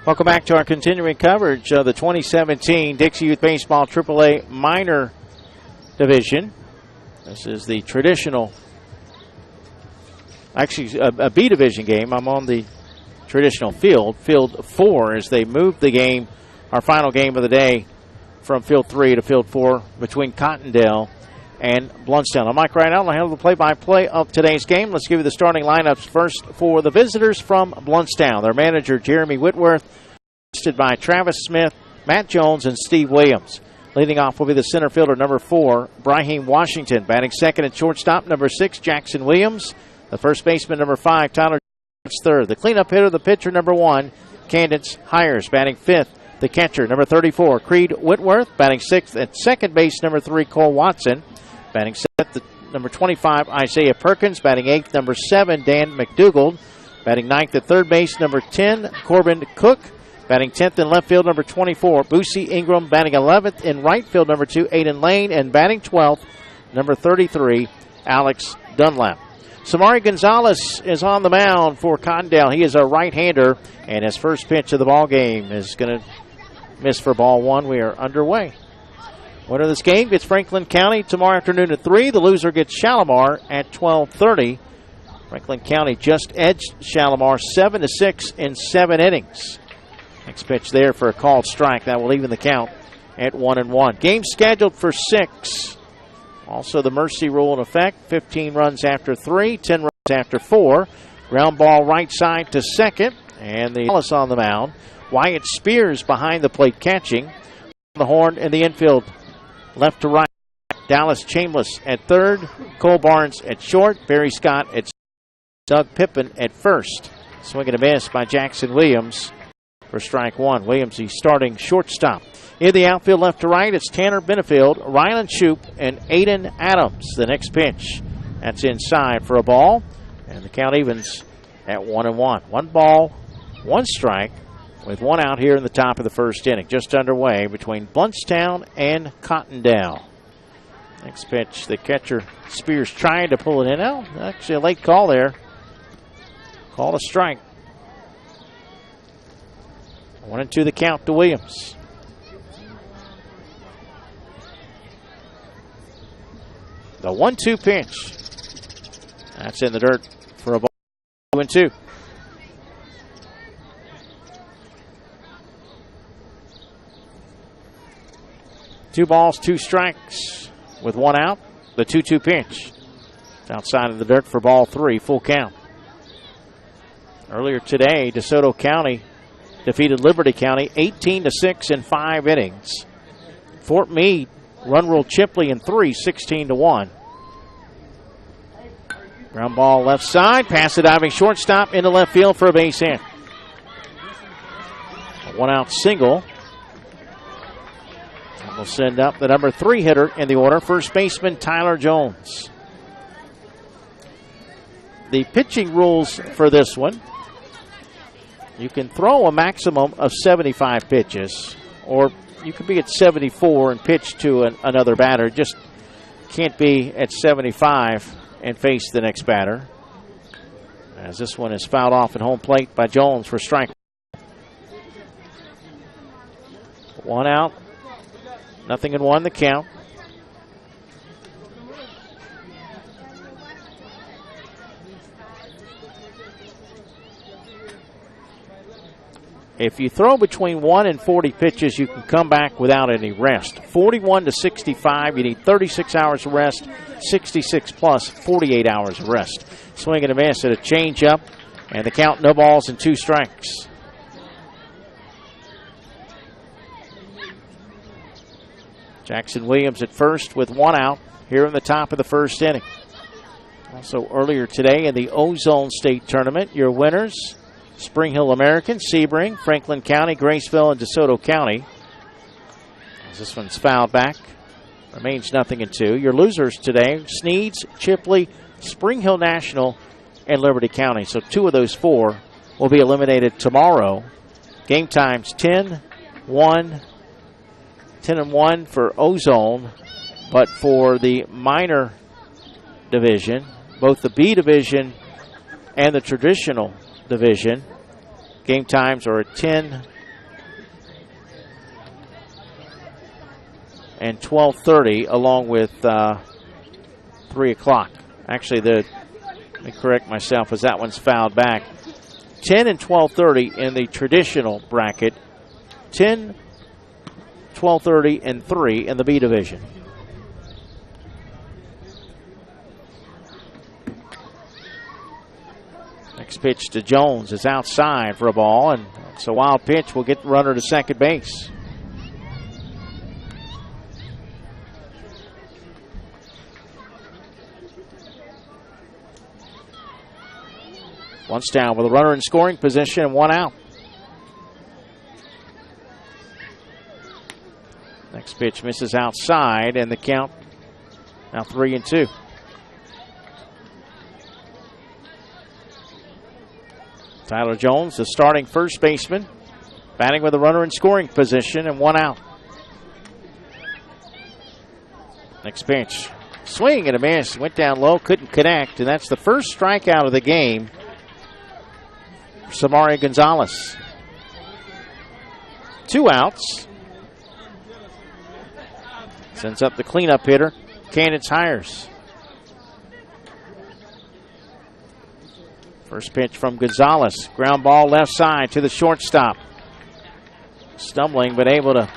Welcome back to our continuing coverage of the 2017 Dixie Youth Baseball AAA Minor Division. This is the traditional, actually a B Division game. I'm on the traditional field, Field 4, as they move the game, our final game of the day, from Field 3 to Field 4 between Cottondale and Blountstown. I'm Mike Ryan. I'll handle the play-by-play of today's game. Let's give you the starting lineups first for the visitors from Blountstown. Their manager, Jeremy Whitworth, assisted by Travis Smith, Matt Jones, and Steve Williams. Leading off will be the center fielder, number 4, Brahim Washington. Batting second and shortstop, number 6, Jackson Williams. The first baseman, number 5, Tyler third. The cleanup hitter, the pitcher, number 1, Candace Hires. Batting fifth, the catcher, number 34, Creed Whitworth. Batting sixth at second base, number 3, Cole Watson. Batting seventh, the number 25, Isaiah Perkins. Batting eighth, number 7, Dan McDougald. Batting ninth at third base, number 10, Corbin Cook. Batting 10th in left field, number 24, Boosie Ingram. Batting 11th in right field, number 2, Aiden Lane. And batting 12th, number 33, Alex Dunlap. Samari Gonzalez is on the mound for Cottondale. He is a right-hander, and his first pitch of the ball game is going to miss for ball 1. We are underway. Winner of this game gets Franklin County tomorrow afternoon at 3. The loser gets Shalimar at 12:30. Franklin County just edged Shalimar 7-6 in 7 innings. Next pitch there for a called strike. That will even the count at 1-1. Game scheduled for 6. Also the mercy rule in effect. 15 runs after 3, 10 runs after 4. Ground ball right side to second. And the Dallas on the mound. Wyatt Spears behind the plate catching. The horn in the infield. Left to right. Dallas Chambliss at third. Cole Barnes at short. Barry Scott at Doug Pippin at first. Swing and a miss by Jackson Williams for strike 1. Williams, the starting shortstop. In the outfield left to right, it's Tanner Benefield, Rylan Shoup, and Aiden Adams. The next pitch, that's inside for a ball. And the count evens at 1-1. 1 ball, 1 strike, with 1 out here in the top of the first inning. Just underway between Blountstown and Cottondale. Next pitch, the catcher Spears trying to pull it in. Oh, actually a late call there. Called a strike. 1-2 the count to Williams. The 1-2 pitch. That's in the dirt for a ball. 2-2. Two balls, 2 strikes with 1 out. The 2-2 pitch. It's outside of the dirt for ball 3. Full count. Earlier today, DeSoto County defeated Liberty County 18-6 in 5 innings. Fort Meade run ruled Chipley in 3, 16-1. Ground ball left side. Pass the diving shortstop into left field for a base hit. A 1-out single. And we'll send up the number 3 hitter in the order, first baseman Tyler Jones. The pitching rules for this one: you can throw a maximum of 75 pitches, or you can be at 74 and pitch to another batter. Just can't be at 75 and face the next batter. As this one is fouled off at home plate by Jones for strike. 1 out, 0-1 the count. If you throw between 1 and 40 pitches, you can come back without any rest. 41 to 65, you need 36 hours of rest. 66 plus 48 hours of rest. Swing and a miss at a changeup, and the count, no balls and 2 strikes. Jackson Williams at first with 1 out here in the top of the first inning. Also earlier today in the Ozone State Tournament, your winners: Spring Hill American, Sebring, Franklin County, Graceville, and DeSoto County. As this one's fouled back, remains 0-2. Your losers today: Sneads, Chipley, Spring Hill National, and Liberty County. So 2 of those 4 will be eliminated tomorrow. Game times 10-1 for Ozone, but for the minor division, both the B division and the traditional division, game times are at 10 and 12:30, along with 3 o'clock. Actually, let me correct myself, as that one's fouled back. 10 and 12:30 in the traditional bracket. 10, 12:30, and 3 in the B division. Next pitch to Jones is outside for a ball, and it's a wild pitch. Will get the runner to second base. Blountstown with a runner in scoring position and 1 out. Next pitch misses outside, and the count now 3-2. Tyler Jones, the starting first baseman, batting with a runner in scoring position and 1 out. Next pitch, swing and a miss. Went down low, couldn't connect, and that's the first strikeout of the game for Samari Gonzalez. 2 outs. Sends up the cleanup hitter, Candace Hires. First pitch from Gonzalez. Ground ball left side to the shortstop. Stumbling, but able to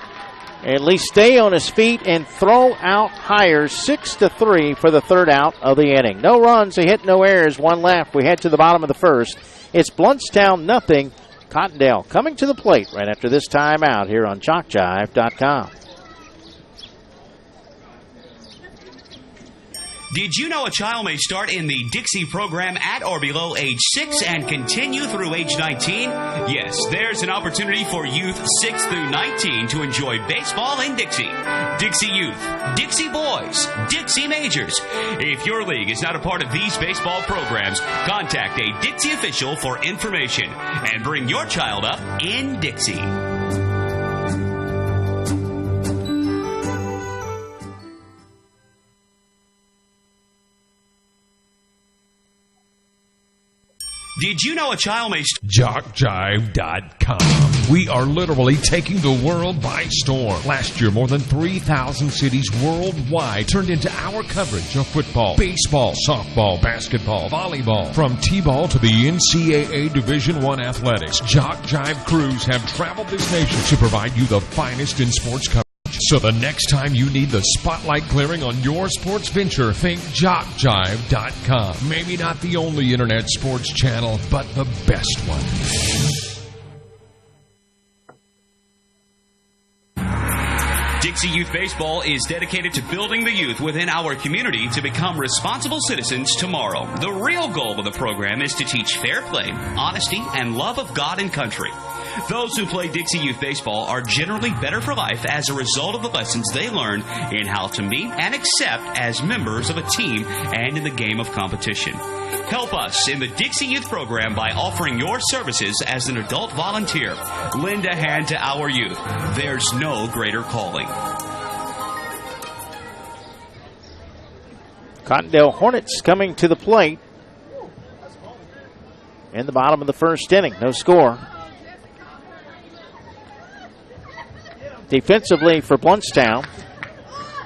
at least stay on his feet and throw out Hires. 6-3 for the third out of the inning. No runs, a hit, no errors, 1 left. We head to the bottom of the first. It's Blountstown 0. Cottondale coming to the plate right after this timeout here on JockJive.com. Did you know a child may start in the Dixie program at or below age 6 and continue through age 19? Yes, there's an opportunity for youth 6 through 19 to enjoy baseball in Dixie. Dixie Youth, Dixie Boys, Dixie Majors. If your league is not a part of these baseball programs, contact a Dixie official for information and bring your child up in Dixie. Did you know a child may... JockJive.com. We are literally taking the world by storm. Last year, more than 3,000 cities worldwide turned into our coverage of football, baseball, softball, basketball, volleyball. From T-ball to the NCAA Division I athletics, JockJive crews have traveled this nation to provide you the finest in sports coverage. So the next time you need the spotlight clearing on your sports venture, think JockJive.com. Maybe not the only internet sports channel, but the best one. Dixie Youth Baseball is dedicated to building the youth within our community to become responsible citizens tomorrow. The real goal of the program is to teach fair play, honesty, and love of God and country. Those who play Dixie Youth Baseball are generally better for life as a result of the lessons they learn in how to meet and accept as members of a team and in the game of competition. Help us in the Dixie Youth program by offering your services as an adult volunteer. Lend a hand to our youth. There's no greater calling. Cottondale Hornets coming to the plate in the bottom of the first inning. No score. Defensively for Blountstown,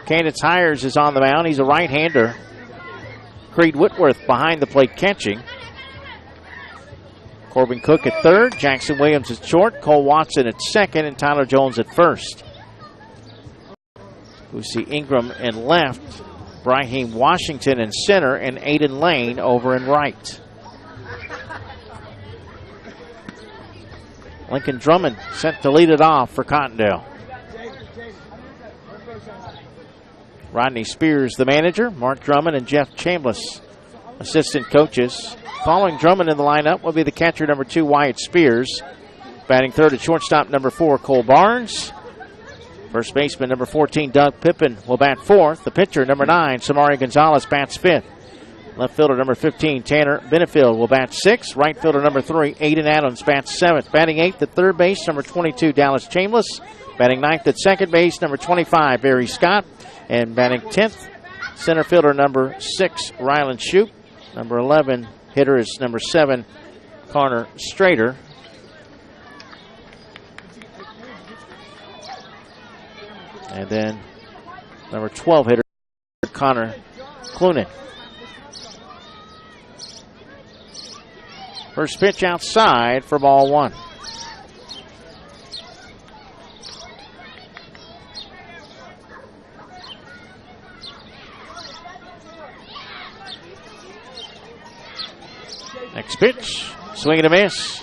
Candace Hires is on the mound. He's a right-hander. Creed Whitworth behind the plate catching. Corbin Cook at third. Jackson Williams at short. Cole Watson at second. And Tyler Jones at first. We see Ingram in left. Brahim Washington in center. And Aiden Lane over in right. Lincoln Drummond set to lead it off for Cottondale. Rodney Spears, the manager. Mark Drummond and Jeff Chambliss, assistant coaches. Following Drummond in the lineup will be the catcher, number 2, Wyatt Spears. Batting third at shortstop, number 4, Cole Barnes. First baseman, number 14, Doug Pippin, will bat fourth. The pitcher, number 9, Samari Gonzalez, bats fifth. Left fielder, number 15, Tanner Benefield, will bat sixth. Right fielder, number 3, Aiden Adams, bats seventh. Batting eighth at third base, number 22, Dallas Chambliss. Batting ninth at second base, number 25, Barry Scott. And batting 10th, center fielder number 6, Rylan Shoup. Number 11, hitter is number 7, Connor Strader. And then number 12 hitter, Connor Clunan. First pitch outside for ball one. Next pitch, swing and a miss.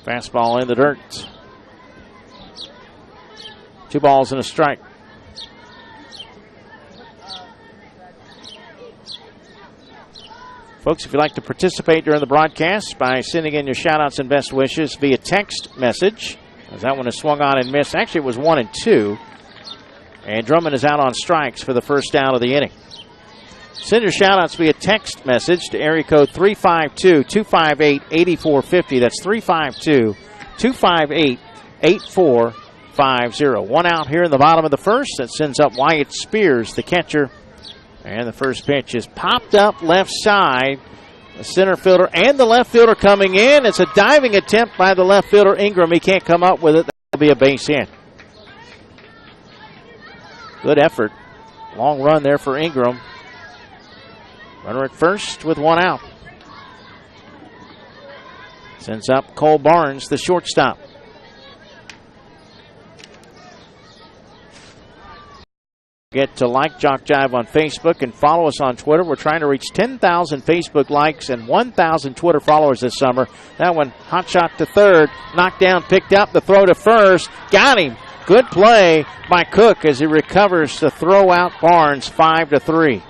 Fastball in the dirt. 2 balls and a strike. Folks, if you'd like to participate during the broadcast by sending in your shout-outs and best wishes via text message, as that one is swung on and missed. Actually, it was 1 and 2. And Drummond is out on strikes for the first out of the inning. Send your shout-outs via text message to area code 352-258-8450. That's 352-258-8450. 1 out here in the bottom of the first. That sends up Wyatt Spears, the catcher. And the first pitch is popped up left side. The center fielder and the left fielder coming in. It's a diving attempt by the left fielder, Ingram. He can't come up with it. That'll be a base hit. Good effort. Long run there for Ingram. Runner at first with 1 out. Sends up Cole Barnes, the shortstop. Get to like JockJive on Facebook and follow us on Twitter. We're trying to reach 10,000 Facebook likes and 1,000 Twitter followers this summer. That one, hot shot to third, knocked down, picked up, the throw to first, got him. Good play by Cook as he recovers to throw out Barnes 5-3.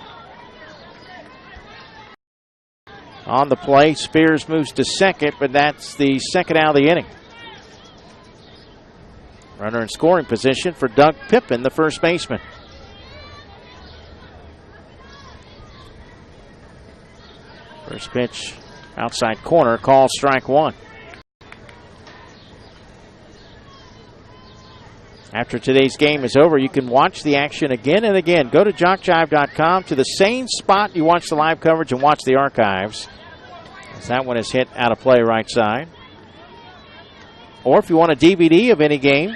On the play, Spears moves to second, but that's the second out of the inning. Runner in scoring position for Doug Pippin, the first baseman. First pitch, outside corner, call strike 1. After today's game is over, you can watch the action again and again. Go to JockJive.com to the same spot you watch the live coverage and watch the archives. As that one is hit out of play right side. Or if you want a DVD of any game,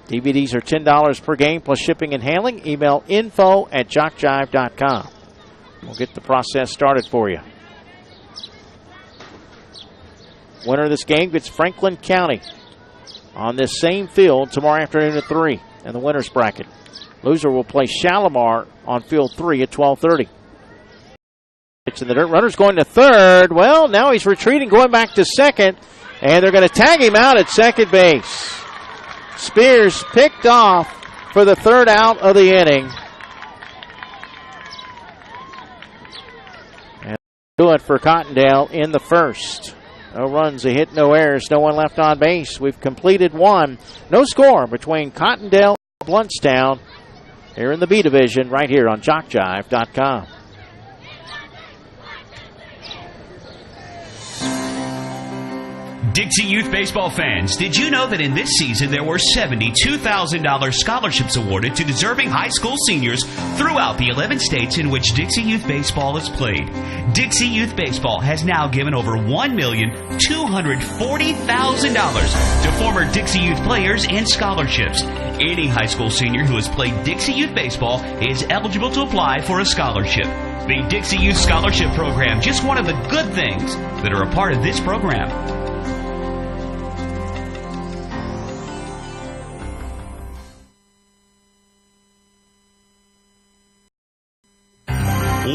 DVDs are $10 per game plus shipping and handling. Email info@JockJive.com. We'll get the process started for you. Winner of this game gets Franklin County on this same field tomorrow afternoon at 3 in the winner's bracket. Loser will play Shalimar on field 3 at 12:30. It's in the dirt. Runner's going to third. Well, now he's retreating, going back to second, and they're going to tag him out at second base. Spears picked off for the third out of the inning. And do it for Cottondale in the first. No runs, a hit, no errors, no one left on base. We've completed one. No score between Cottondale and Blountstown here in the B division right here on JockJive.com. Dixie Youth Baseball fans, did you know that in this season there were $72,000 scholarships awarded to deserving high school seniors throughout the 11 states in which Dixie Youth Baseball is played? Dixie Youth Baseball has now given over $1,240,000 to former Dixie Youth players in scholarships. Any high school senior who has played Dixie Youth Baseball is eligible to apply for a scholarship. The Dixie Youth Scholarship Program, just one of the good things that are a part of this program.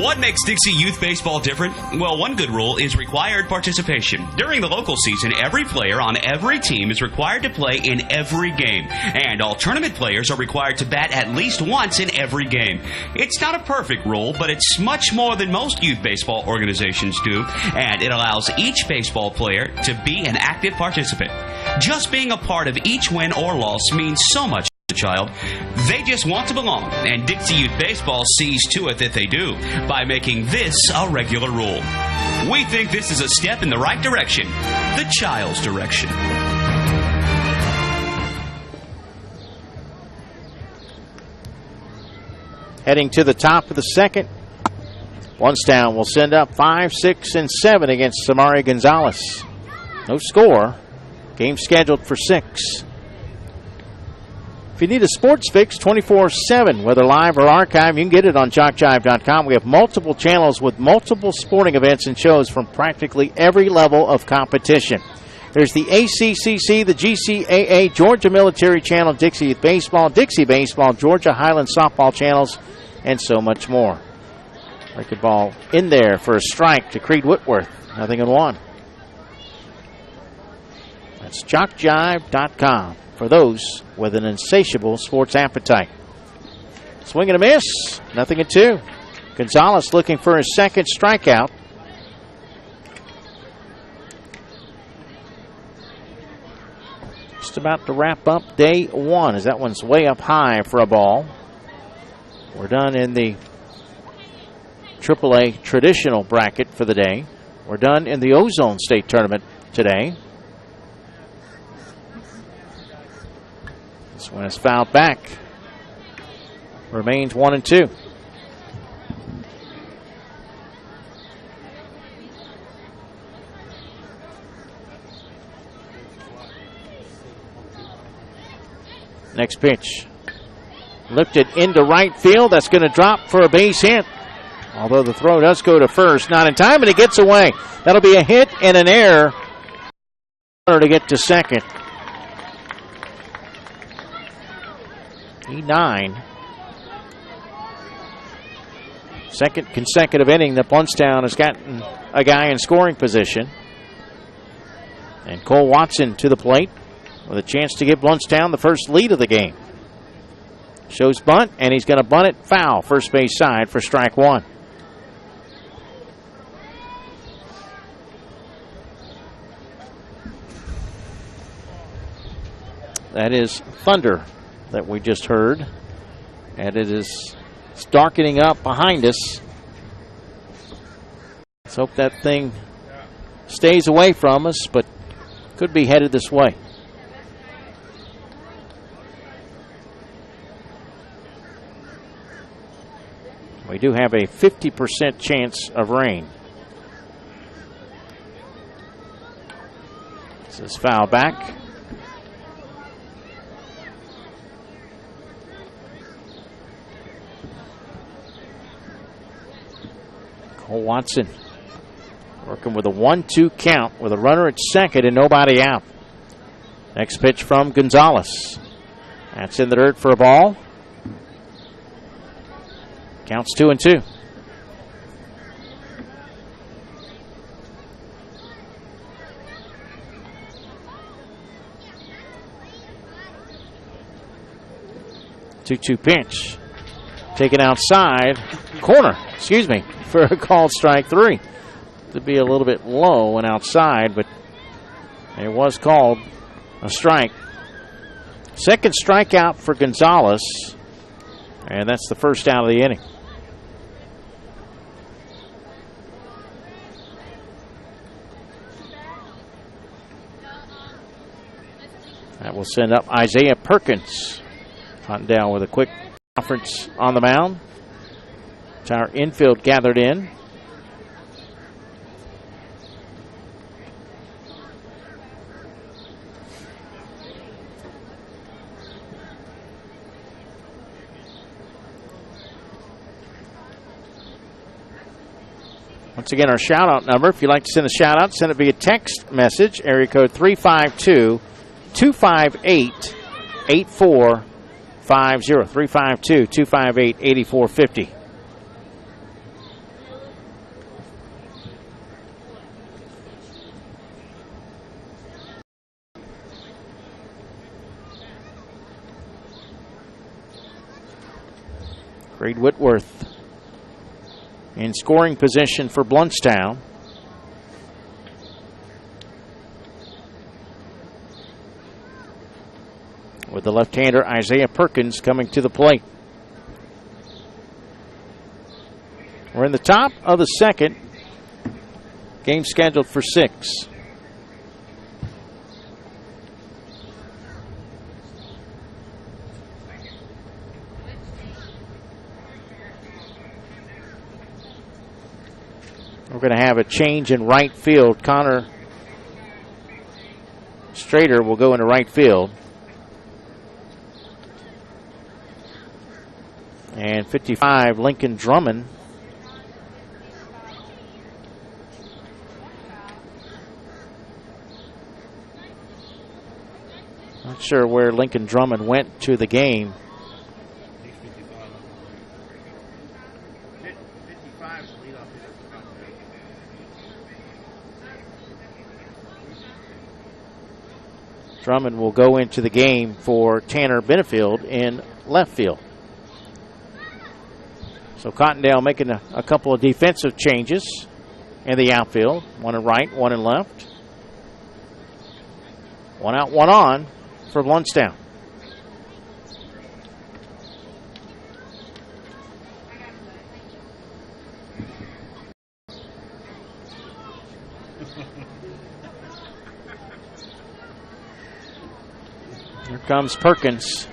What makes Dixie Youth Baseball different? Well, one good rule is required participation. During the local season, every player on every team is required to play in every game. And all tournament players are required to bat at least once in every game. It's not a perfect rule, but it's much more than most youth baseball organizations do. And it allows each baseball player to be an active participant. Just being a part of each win or loss means so much. Child. They just want to belong, and Dixie Youth Baseball sees to it that they do by making this a regular rule. We think this is a step in the right direction, the child's direction. Heading to the top of the second, Blountstown will send up 5, 6, and 7 against Samari Gonzalez. No score. Game scheduled for 6. If you need a sports fix 24/7, whether live or archive, you can get it on JockJive.com. We have multiple channels with multiple sporting events and shows from practically every level of competition. There's the ACCC, the GCAA, Georgia Military Channel, Dixie Youth Baseball, Dixie Baseball, Georgia Highland Softball channels, and so much more. Breaking ball in there for a strike to Creed Whitworth. 0-1. That's JockJive.com for those with an insatiable sports appetite. Swing and a miss. 0-2. Gonzalez looking for his second strikeout. Just about to wrap up day 1 as that one's way up high for a ball. We're done in the AAA traditional bracket for the day. We're done in the Ozone State Tournament today. This one is fouled back. Remains 1-2. Next pitch. Lifted into right field. That's going to drop for a base hit. Although the throw does go to first. Not in time, and it gets away. That'll be a hit and an error to get to second. E9. Second consecutive inning that Blountstown has gotten a guy in scoring position. And Cole Watson to the plate with a chance to give Blountstown the first lead of the game. Shows bunt, and he's going to bunt it foul, first base side for strike 1. That is thunder that we just heard, and it is darkening up behind us. Let's hope that thing stays away from us, but could be headed this way. We do have a 50% chance of rain. This is foul back. Cole Watson working with a 1-2 count with a runner at second and nobody out. Next pitch from Gonzalez. That's in the dirt for a ball. Counts 2-2. Two pitch. Taken outside. Corner, for a called strike 3. To be a little bit low and outside, but it was called a strike. Second strikeout for Gonzalez, and that's the first out of the inning. That will send up Isaiah Perkins. Cottondale with a quick conference on the mound. Our infield gathered in. Once again, our shout-out number, if you'd like to send a shout-out, send it via text message, area code 352-258-8450, 352-258-8450. Creed Whitworth in scoring position for Blountstown. With the left-hander Isaiah Perkins coming to the plate. We're in the top of the second. Game scheduled for 6. We're going to have a change in right field. Connor Strader will go into right field. And 55, Lincoln Drummond. Not sure where Lincoln Drummond went to the game. Drummond will go into the game for Tanner Benefield in left field. So Cottondale making a couple of defensive changes in the outfield. One in right, one in left. One out, one on for Blountstown. Here comes Perkins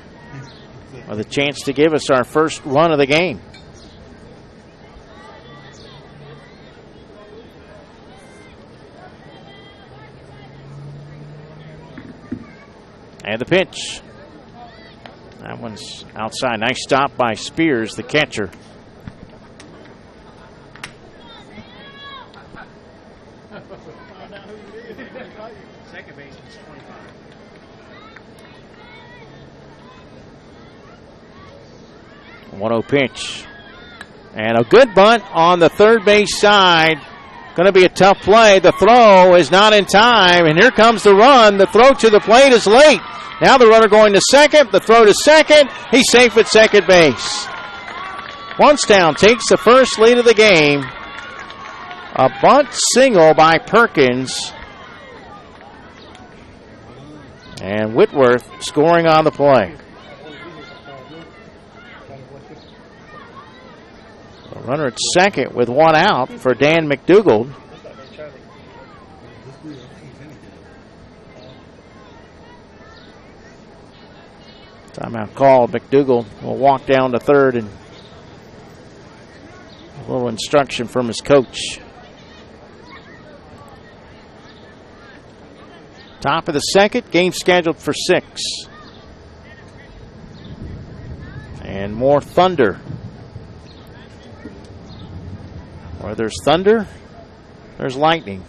with a chance to give us our first run of the game. And the pitch. That one's outside. Nice stop by Spears, the catcher. Second baseman's 25. 1-0 pitch. And a good bunt on the third base side. Going to be a tough play. The throw is not in time, and here comes the run. The throw to the plate is late. Now the runner going to second. The throw to second. He's safe at second base. Blountstown takes the first lead of the game. A bunt single by Perkins. And Whitworth scoring on the play. A runner at second with one out for Dan McDougald. Timeout called. McDougald will walk down to third, and a little instruction from his coach. Top of the second, game scheduled for 6. And more thunder. Where there's thunder, there's lightning.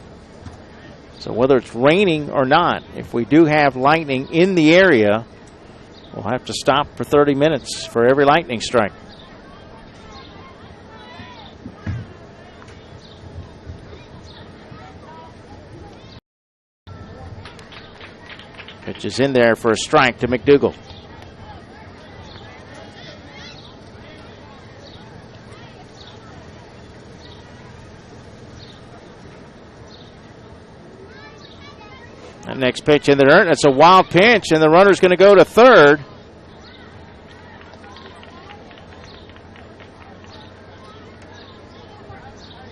So whether it's raining or not, if we do have lightning in the area, we'll have to stop for 30 minutes for every lightning strike. Pitch is in there for a strike to McDougald. That next pitch in the dirt, that's a wild pitch, and the runner's going to go to third.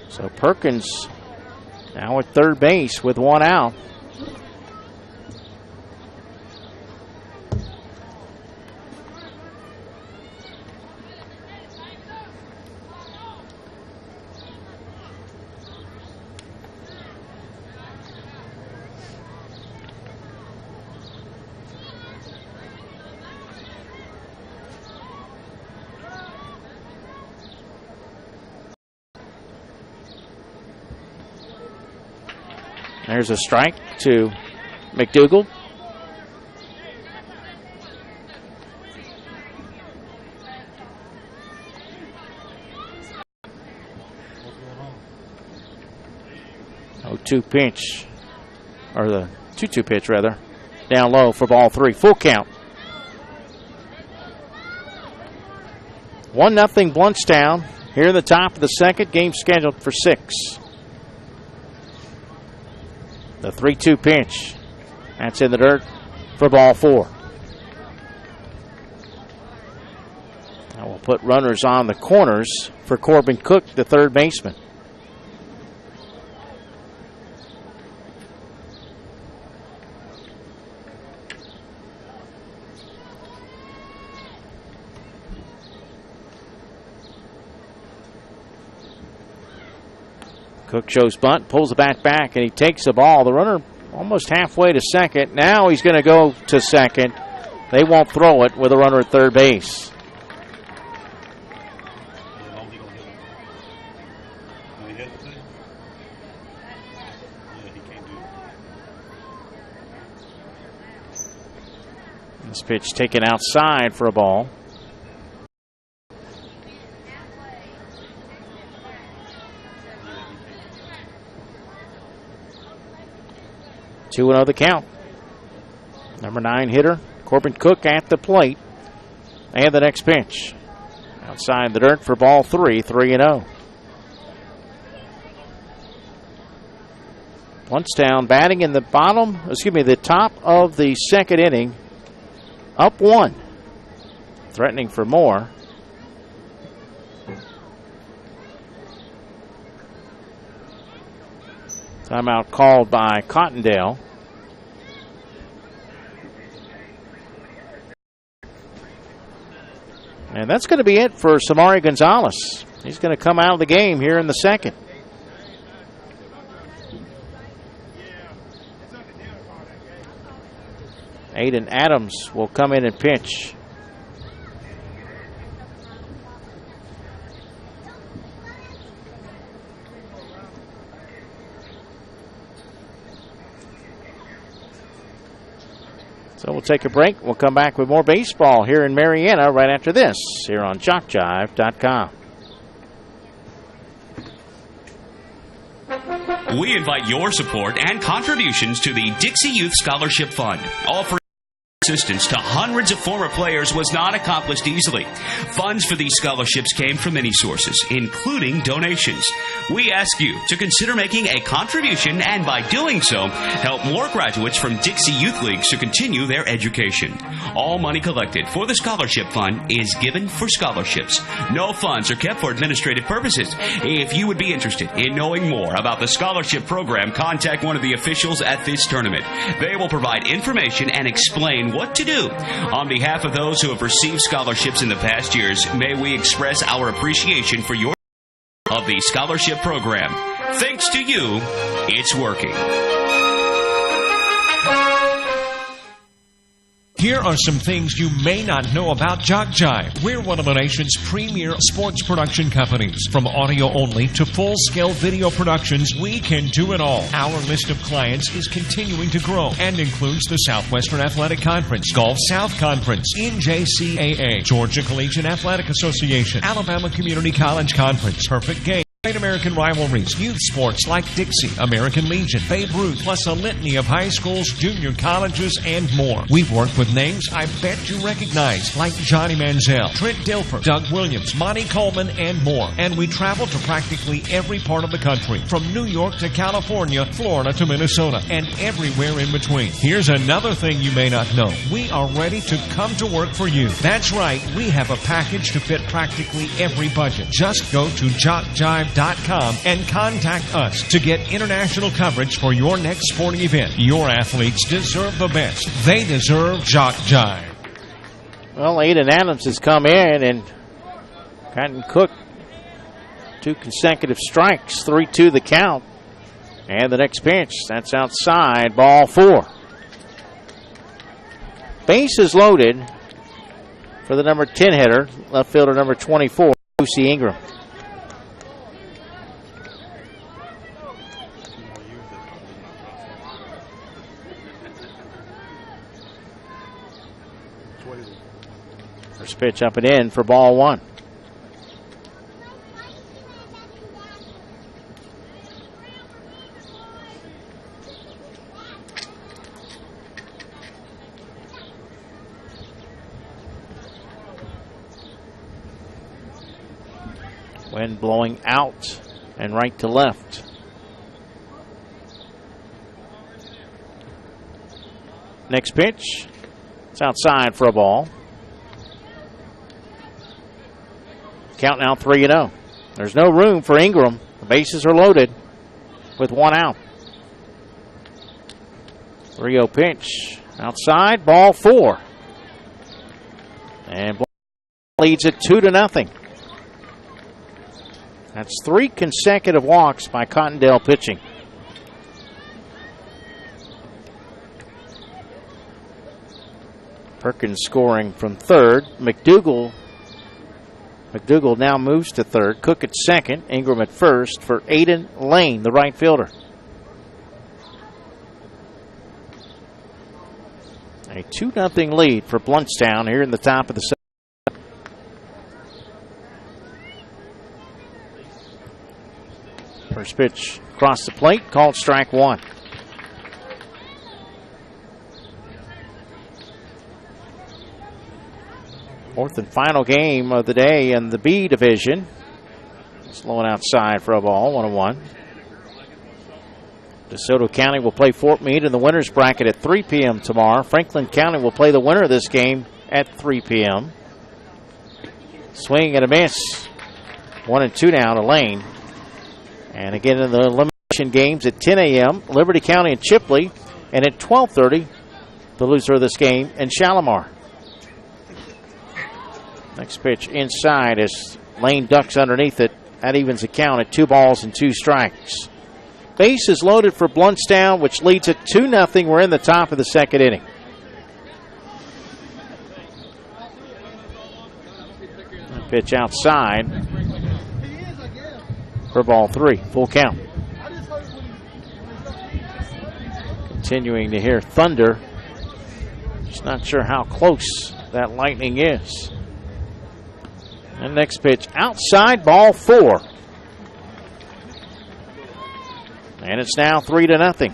So Perkins now at third base with one out. There's a strike to McDougald. Oh, 2 pitch, or the 2-2 pitch rather, down low for ball 3. Full count. 1-0 Blountstown here in the top of the second. Game scheduled for 6. The 3-2 pitch. That's in the dirt for ball 4. Now we'll put runners on the corners for Corbin Cook, the third baseman. Cook shows bunt, pulls the bat back, and he takes the ball. The runner almost halfway to second. Now he's going to go to second. They won't throw it with a runner at third base. This pitch taken outside for a ball. Two and 0 the count. Number 9 hitter, Corbin Cook at the plate. And the next pitch. Outside the dirt for ball 3, 3-0. Blountstown batting in the top of the second inning. Up 1. Threatening for more. Timeout called by Cottondale. And that's going to be it for Samari Gonzalez. He's going to come out of the game here in the second. Aiden Adams will come in and pitch. So we'll take a break. We'll come back with more baseball here in Marietta right after this here on JockJive.com. We invite your support and contributions to the Dixie Youth Scholarship Fund. Offering assistance to hundreds of former players was not accomplished easily. Funds for these scholarships came from many sources, including donations. We ask you to consider making a contribution and by doing so, help more graduates from Dixie Youth Leagues to continue their education. All money collected for the scholarship fund is given for scholarships. No funds are kept for administrative purposes. If you would be interested in knowing more about the scholarship program, contact one of the officials at this tournament. They will provide information and explain what to do. On behalf of those who have received scholarships in the past years, may we express our appreciation for your of the scholarship program. Thanks to you, it's working. Here are some things you may not know about JockJive. We're one of the nation's premier sports production companies. From audio only to full-scale video productions, we can do it all. Our list of clients is continuing to grow and includes the Southwestern Athletic Conference, Gulf South Conference, NJCAA, Georgia Collegiate Athletic Association, Alabama Community College Conference, Perfect Game, Great American Rivalries, youth sports like Dixie, American Legion, Babe Ruth, plus a litany of high schools, junior colleges, and more. We've worked with names I bet you recognize, like Johnny Manziel, Trent Dilfer, Doug Williams, Monty Coleman, and more. And we travel to practically every part of the country, from New York to California, Florida to Minnesota, and everywhere in between. Here's another thing you may not know. We are ready to come to work for you. That's right, we have a package to fit practically every budget. Just go to JockJive.com and contact us to get international coverage for your next sporting event. Your athletes deserve the best. They deserve JockJive. Well, Aiden Adams has come in and Cotton Cook 2 consecutive strikes, 3-2 the count. And the next pitch, that's outside, ball 4. Base is loaded for the number 10 hitter, left fielder number 24, Lucy Ingram. First pitch up and in for ball 1. Wind blowing out and right to left. Next pitch. It's outside for a ball. Count now 3-0. There's no room for Ingram. The bases are loaded with 1 out. 3-0 pitch. Outside, ball 4. And leads it 2-0. That's 3 consecutive walks by Cottondale pitching. Perkins scoring from third. McDougal now moves to third. Cook at second. Ingram at first for Aiden Lane, the right fielder. A 2-0 lead for Blountstown here in the top of the second. First pitch across the plate, called strike 1. Fourth and final game of the day in the B division. Slowing outside for a ball, 1-1. DeSoto County will play Fort Meade in the winner's bracket at 3 p.m. tomorrow. Franklin County will play the winner of this game at 3 p.m. Swing and a miss. 1-2 now to Lane. And again in the elimination games at 10 a.m., Liberty County and Chipley. And at 12:30, the loser of this game in Shalimar. Next pitch inside as Lane ducks underneath it. That evens the count at 2 balls and 2 strikes. Base is loaded for Blountstown, which leads at 2-0. We're in the top of the second inning. That pitch outside for ball 3. Full count. Continuing to hear thunder. Just not sure how close that lightning is. And next pitch outside, ball 4. And it's now 3-0.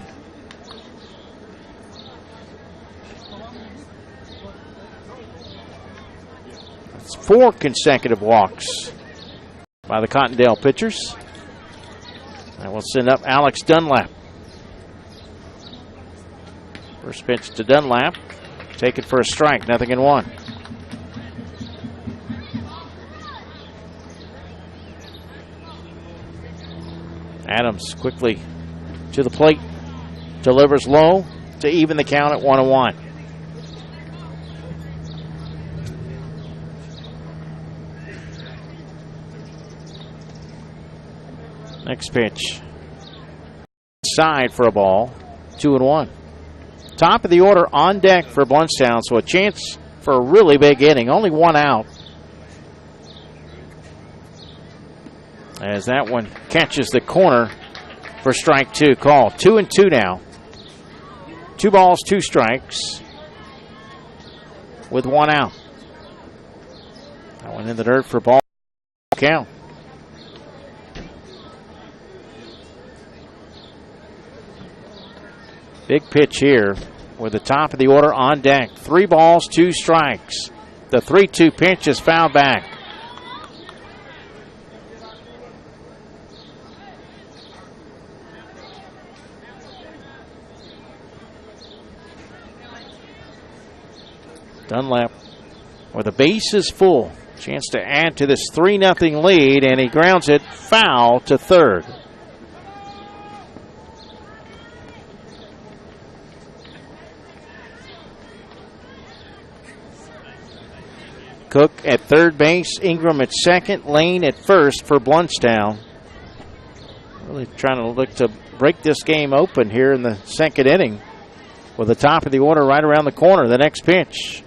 It's 4 consecutive walks by the Cottondale pitchers. That will send up Alex Dunlap. First pitch to Dunlap. Taken for a strike, 0-1. Adams quickly to the plate. Delivers low to even the count at 1-1. Next pitch. Side for a ball. 2-1. Top of the order on deck for Blountstown, so a chance for a really big inning. Only 1 out. As that one catches the corner for strike 2 call. 2-2 now. 2 balls, 2 strikes with 1 out. That one in the dirt for ball count. Big pitch here with the top of the order on deck. 3 balls, 2 strikes. The 3-2 pitch is fouled back. Dunlap with the bases full. Chance to add to this 3-0 lead, and he grounds it foul to third. Cook at third base, Ingram at second, Lane at first for Blountstown. Really trying to look to break this game open here in the second inning with the top of the order right around the corner. The next pitch.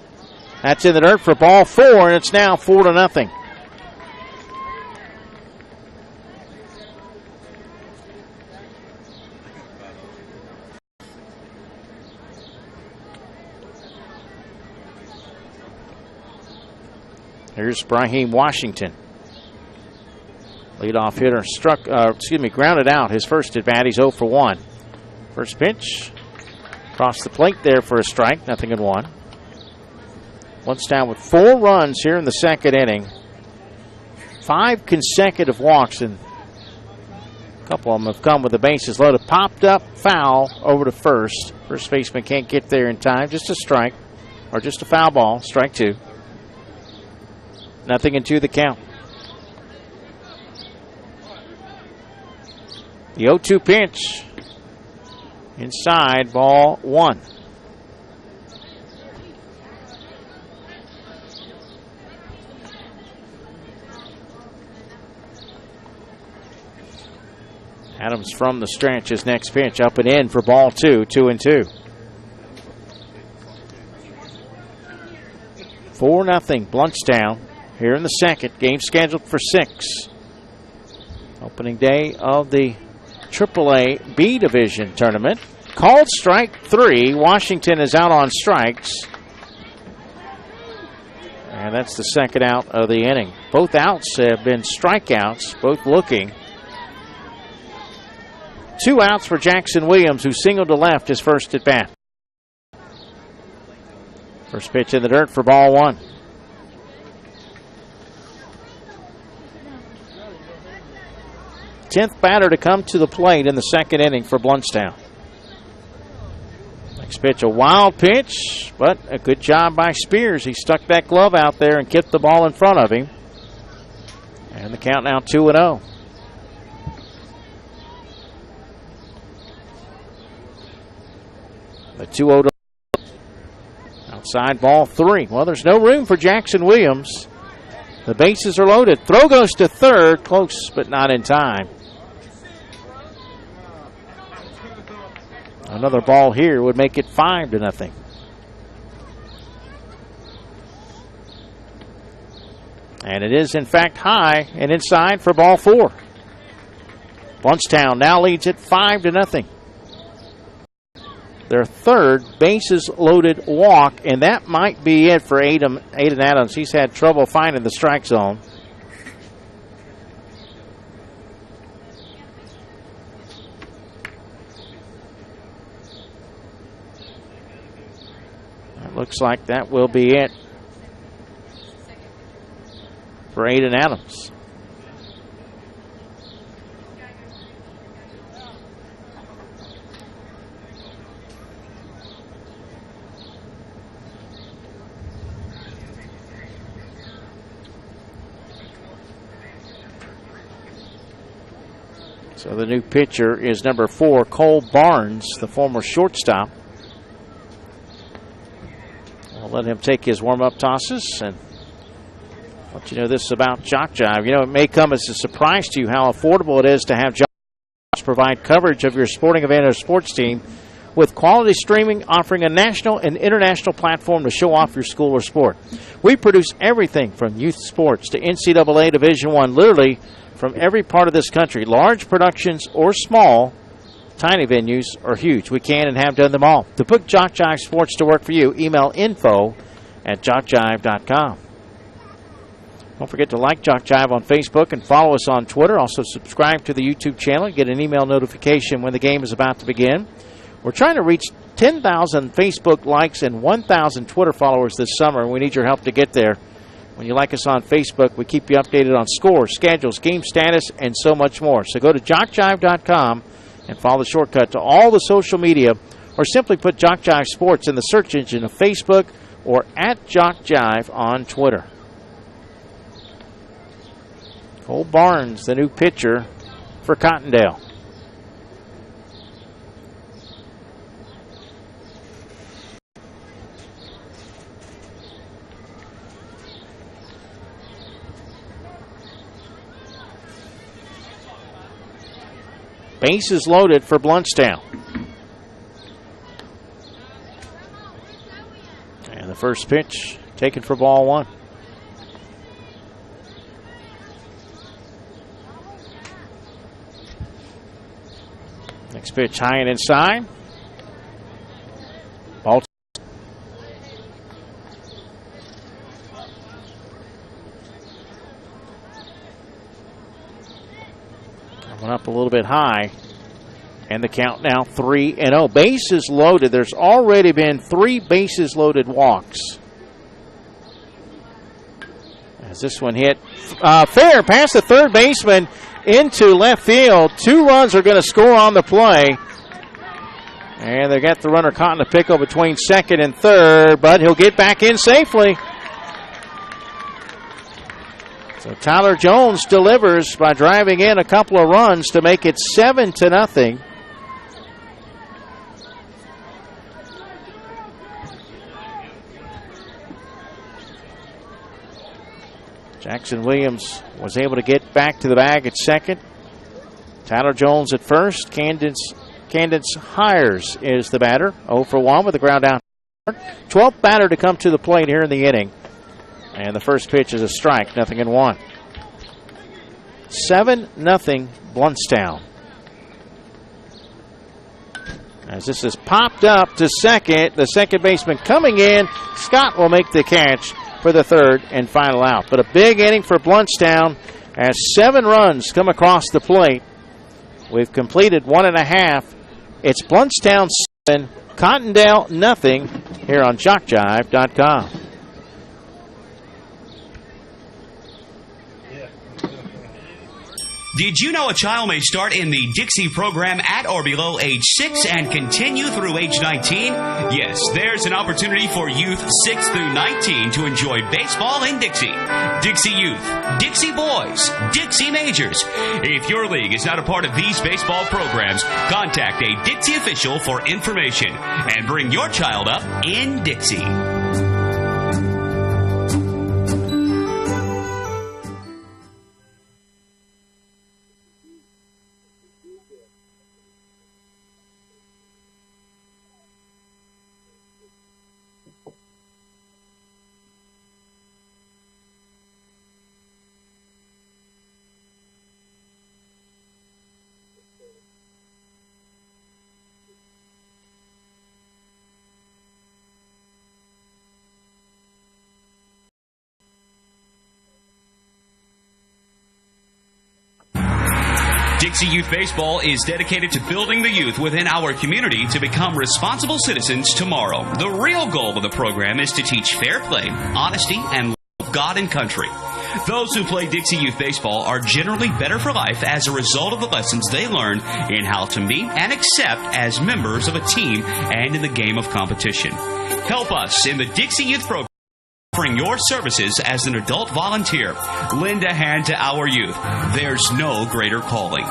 That's in the dirt for ball 4, and it's now 4-0. Here's Brahim Washington. Leadoff hitter grounded out his first at bat. He's 0 for 1. First pitch. Across the plate there for a strike. 0-1. Blountstown with 4 runs here in the second inning. 5 consecutive walks, and a couple of them have come with the bases loaded. Popped up, foul over to first. First baseman can't get there in time. Just a strike, or just a foul ball. Strike 2. 0-2 the count. The 0-2 pitch. Inside, ball 1. Adams from the stretch, his next pitch up and in for ball 2, 2-2. 4-0 Blountstown here in the second. Game scheduled for 6. Opening day of the AAA B Division tournament. Called strike 3. Washington is out on strikes. And that's the second out of the inning. Both outs have been strikeouts, both looking. 2 outs for Jackson Williams, who singled to left his first at bat. First pitch in the dirt for ball 1. Tenth batter to come to the plate in the second inning for Blountstown. Next pitch, a wild pitch, but a good job by Spears. He stuck that glove out there and kept the ball in front of him. And the count now 2-0. The 2-0 outside ball 3. Well, there's no room for Jackson Williams. The bases are loaded. Throw goes to third, close but not in time. Another ball here would make it 5-0. And it is, in fact, high and inside for ball 4. Blountstown now leads it 5-0. Their third bases loaded walk, and that might be it for Aiden Adams. He's had trouble finding the strike zone. It looks like that will be it for Aiden Adams. So the new pitcher is number 4, Cole Barnes, the former shortstop. I'll let him take his warm-up tosses and let you know this about JockJive. You know, it may come as a surprise to you how affordable it is to have JockJive provide coverage of your sporting event or sports team with quality streaming, offering a national and international platform to show off your school or sport. We produce everything from youth sports to NCAA Division I, literally from every part of this country, large productions or small, tiny venues or huge. We can and have done them all. To put JockJive Sports to work for you, email info@jockjive.com. Don't forget to like JockJive on Facebook and follow us on Twitter. Also subscribe to the YouTube channel and get an email notification when the game is about to begin. We're trying to reach 10,000 Facebook likes and 1,000 Twitter followers this summer, and we need your help to get there. When you like us on Facebook, we keep you updated on scores, schedules, game status, and so much more. So go to jockjive.com and follow the shortcut to all the social media, or simply put JockJive Sports in the search engine of Facebook or @JockJive on Twitter. Cole Barnes, the new pitcher for Cottondale. Bases loaded for Blountstown. And the first pitch taken for ball 1. Next pitch high and inside. Ball 2. Coming up a little bit high. And the count now 3-0. Bases loaded. There's already been 3 bases loaded walks. As this one hit fair past the third baseman into left field. 2 runs are going to score on the play. And they got the runner caught in the pickle between second and third, but he'll get back in safely. So Tyler Jones delivers by driving in a couple of runs to make it 7-0. Jackson Williams was able to get back to the bag at second. Tyler Jones at first. Candence Hires is the batter. 0 for 1 with the ground out. 12th batter to come to the plate here in the inning. And the first pitch is a strike, 0-1. 7-0 Blountstown. As this is popped up to second, the second baseman coming in. Scott will make the catch for the third and final out. But a big inning for Blountstown as 7 runs come across the plate. We've completed 1.5. It's Blountstown 7, Cottondale 0 here on JockJive.com. Did you know a child may start in the Dixie program at or below age 6 and continue through age 19? Yes, there's an opportunity for youth 6 through 19 to enjoy baseball in Dixie. Dixie Youth, Dixie Boys, Dixie Majors. If your league is not a part of these baseball programs, contact a Dixie official for information and bring your child up in Dixie. Dixie Youth Baseball is dedicated to building the youth within our community to become responsible citizens tomorrow. The real goal of the program is to teach fair play, honesty, and love of God and country. Those who play Dixie Youth Baseball are generally better for life as a result of the lessons they learn in how to meet and accept as members of a team and in the game of competition. Help us in the Dixie Youth program. Offering your services as an adult volunteer. Lend a hand to our youth. There's no greater calling.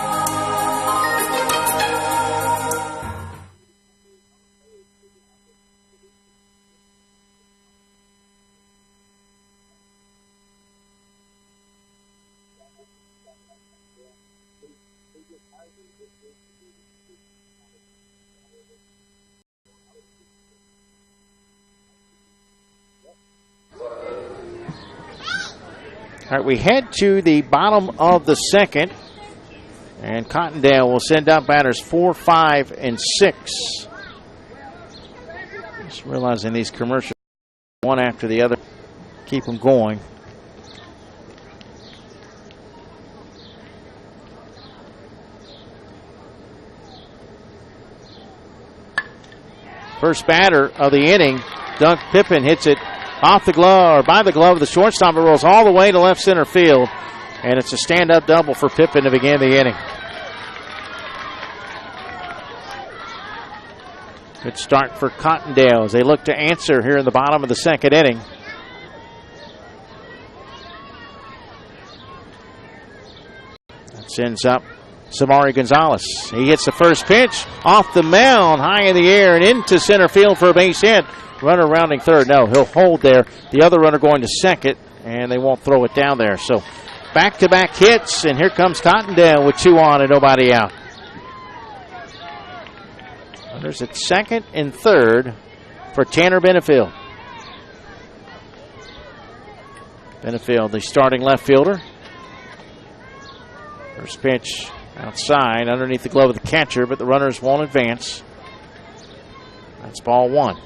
All right, we head to the bottom of the second, and Cottondale will send out batters 4, 5, and 6. Just realizing these commercials, one after the other, keep them going. First batter of the inning, Dunk Pippin hits it off the glove, or by the glove of the shortstop. It rolls all the way to left center field, and it's a stand-up double for Pippin to begin the inning. Good start for Cottondale as they look to answer here in the bottom of the second inning. That sends up Samari Gonzalez. He hits the first pitch off the mound, high in the air and into center field for a base hit. Runner rounding third. No, he'll hold there. The other runner going to second, and they won't throw it down there. So back-to-back hits, and here comes Cottondale with 2 on and nobody out. Runners at second and third for Tanner Benefield. Benefield, the starting left fielder. First pitch outside, underneath the glove of the catcher, but the runners won't advance. That's ball 1.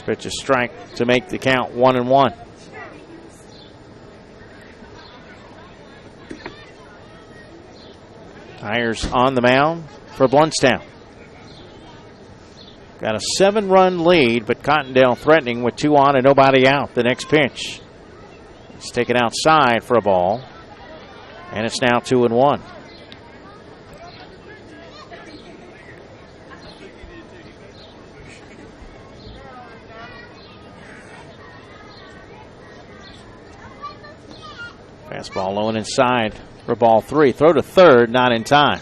Pitch a strike to make the count 1-1. Hires on the mound for Blountstown. Got a 7-run lead, but Cottondale threatening with 2 on and nobody out. The next pitch. It's taken outside for a ball, and it's now 2-1. Fastball low and inside for ball 3. Throw to third, not in time.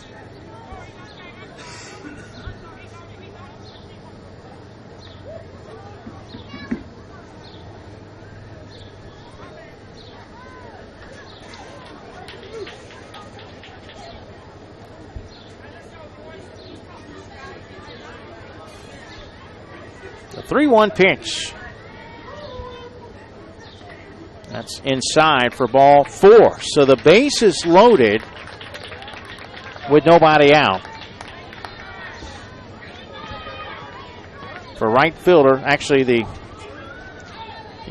The 3-1 pitch. That's inside for ball 4. So the base is loaded with nobody out. For right fielder, actually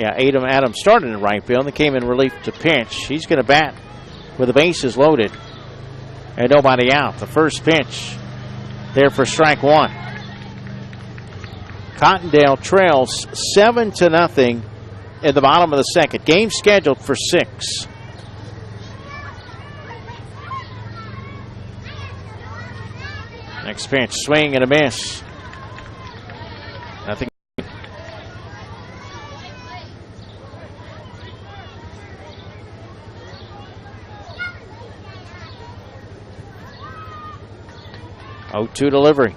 Adam Adams started in right field and came in relief to pinch. He's going to bat with the bases loaded and nobody out. The first pitch there for strike 1. Cottondale trails 7-0 in the bottom of the second. Game scheduled for 6. Next pitch, swing and a miss. Nothing. Oh, 2 delivery.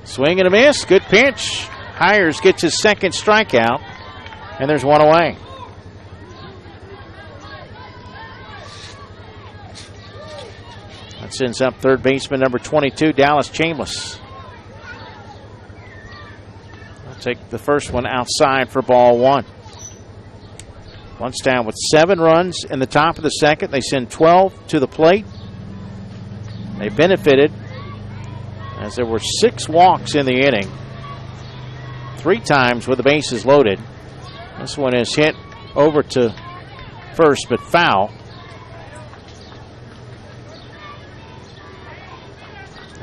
Swing and a miss. Good pitch. Hires gets his second strikeout, and there's 1 away. That sends up third baseman number 22, Dallas Chambliss. I'll take the first one outside for ball 1. Blountstown with 7 runs in the top of the second. They send 12 to the plate. They benefited as there were 6 walks in the inning. 3 times with the bases loaded. This one is hit over to first, but foul.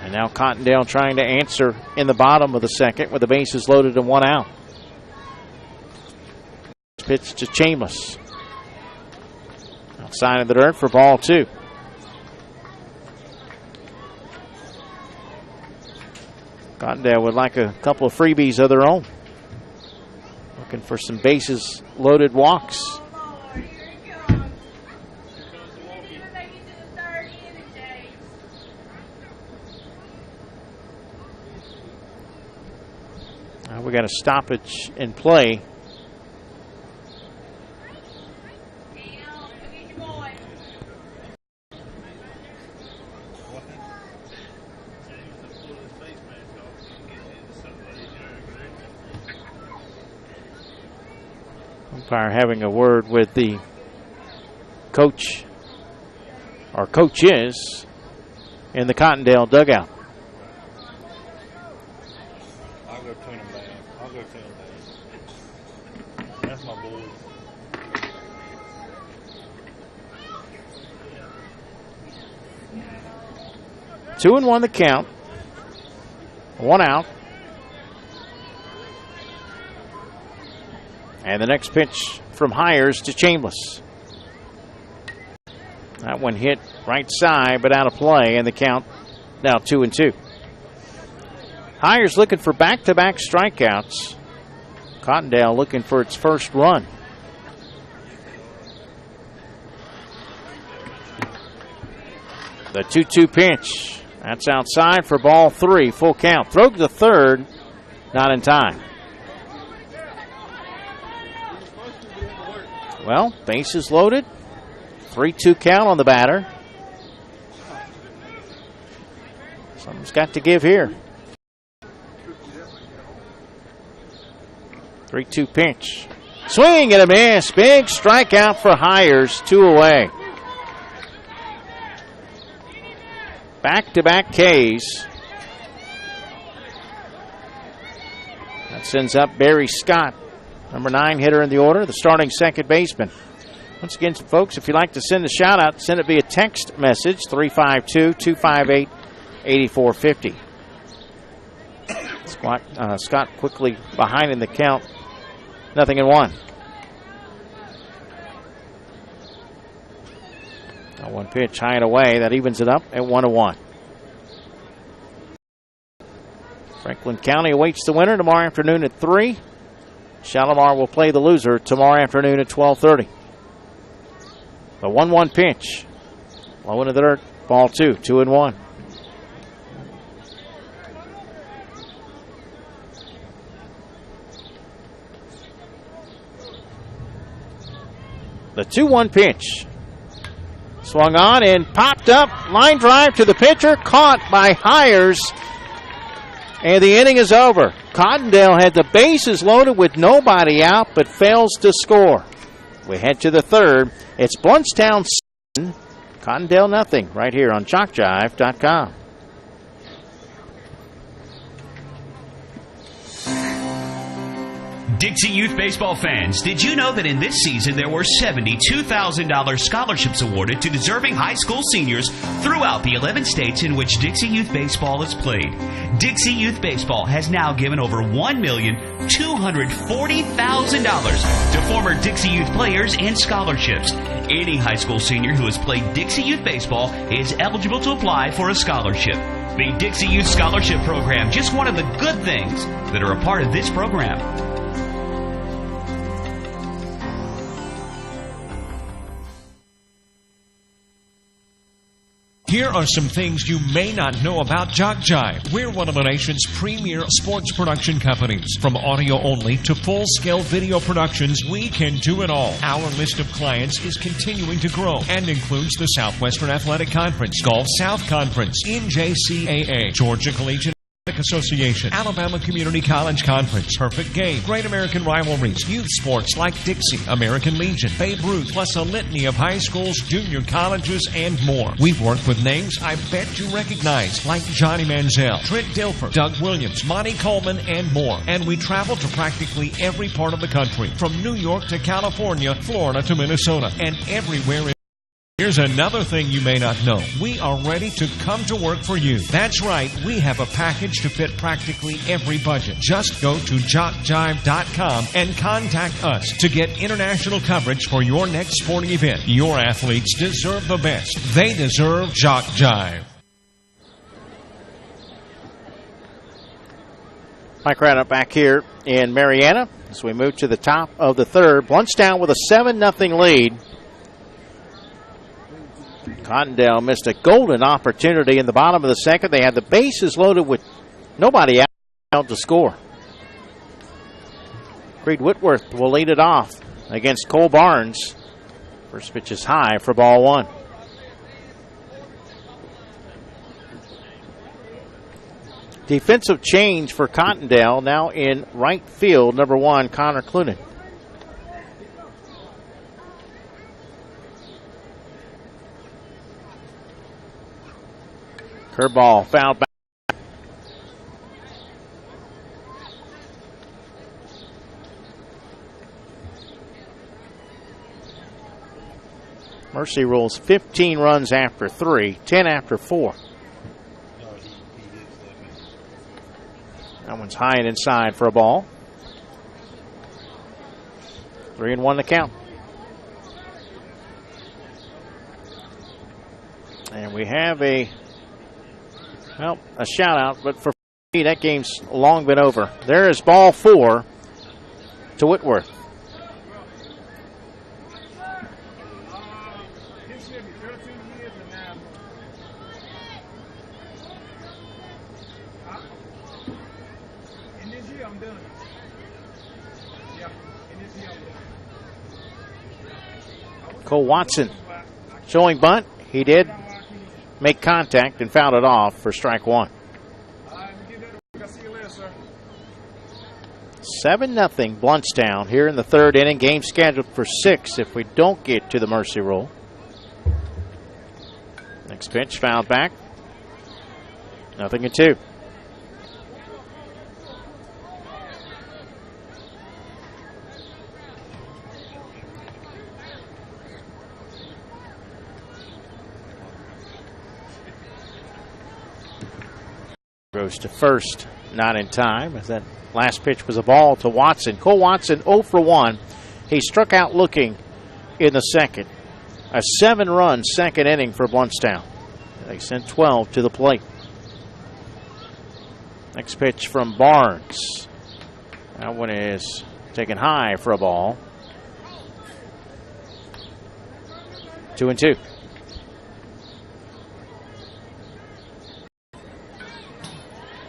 And now Cottondale trying to answer in the bottom of the second with the bases loaded and 1 out. Pitch to Chambliss. Outside of the dirt for ball 2. Cottondale would like a couple of freebies of their own. Looking for some bases loaded walks. We got a stoppage in play. Umpire having a word with the coach, or coaches, in the Cottondale dugout. I'll go tune him down. That's my boy. Two and 1 the count. 1 out. And the next pitch from Hires to Chambliss. That one hit right side, but out of play, and the count now 2-2. Hires looking for back-to-back strikeouts. Cottondale looking for its first run. The 2-2 pitch. That's outside for ball 3. Full count. Throw to the third. Not in time. Well, bases loaded. 3-2 count on the batter. Something's got to give here. 3-2 pitch. Swing and a miss. Big strikeout for Hires. 2 away. Back-to-back Ks. That sends up Barry Scott, number 9 hitter in the order, the starting second baseman. Once again, folks, if you'd like to send a shout-out, send it via text message, 352-258-8450. Scott quickly behind in the count. 0-1. One pitch high and away. That evens it up at 1-1. Franklin County awaits the winner tomorrow afternoon at 3. Shalimar will play the loser tomorrow afternoon at 12:30. The 1-1 pitch. Low into the dirt. Ball 2, 2-1. The 2-1 pitch. Swung on and popped up. Line drive to the pitcher. Caught by Hires. And the inning is over. Cottondale had the bases loaded with nobody out, but fails to score. We head to the third. It's Blountstown 7, Cottondale nothing, right here on JockJive.com. Dixie Youth Baseball fans, did you know that in this season there were $72,000 scholarships awarded to deserving high school seniors throughout the 11 states in which Dixie Youth Baseball is played? Dixie Youth Baseball has now given over $1,240,000 to former Dixie Youth players and scholarships. Any high school senior who has played Dixie Youth Baseball is eligible to apply for a scholarship. The Dixie Youth Scholarship Program, just one of the good things that are a part of this program. Here are some things you may not know about JockJive. We're one of the nation's premier sports production companies. From audio only to full-scale video productions, we can do it all. Our list of clients is continuing to grow and includes the Southwestern Athletic Conference, Gulf South Conference, NJCAA, Georgia Collegiate Association, Alabama Community College Conference, Perfect Game, Great American Rivalries, youth sports like Dixie, American Legion, Babe Ruth, plus a litany of high schools, junior colleges, and more. We've worked with names I bet you recognize, like Johnny Manziel, Trent Dilfer, Doug Williams, Monty Coleman, and more. And we travel to practically every part of the country, from New York to California, Florida to Minnesota, and everywhere in. Here's another thing you may not know. We are ready to come to work for you. That's right. We have a package to fit practically every budget. Just go to JockJive.com and contact us to get international coverage for your next sporting event. Your athletes deserve the best. They deserve JockJive. Mike Craddock back here in Marietta as we move to the top of the third. Blountstown with a 7-0 lead. Cottondale missed a golden opportunity in the bottom of the second. They had the bases loaded with nobody out to score. Creed Whitworth will lead it off against Cole Barnes. First pitch is high for ball 1. Defensive change for Cottondale, now in right field, number 1, Connor Clunan. Curveball fouled back. Mercy rules 15 runs after 3, 10 after 4. That one's high and inside for a ball. 3-1 to count. And we have a shout out, but for me, that game's long been over. There is ball 4 to Whitworth. Cole Watson showing bunt. He did make contact and fouled it off for strike 1. 7-0 Blountstown here in the third inning. Game scheduled for 6 if we don't get to the mercy rule. Next pitch fouled back. 0-2. Goes to first, not in time, as that last pitch was a ball to Watson. Cole Watson 0 for 1. He struck out looking in the second. A 7-run second inning for Blountstown. They sent 12 to the plate. Next pitch from Barnes. That one is taken high for a ball. 2-2.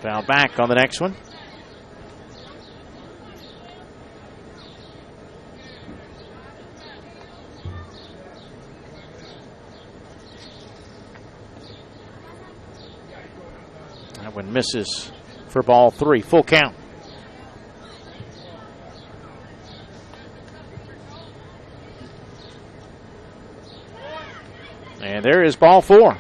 Foul back on the next one. That one misses for ball 3. Full count. And there is ball 4.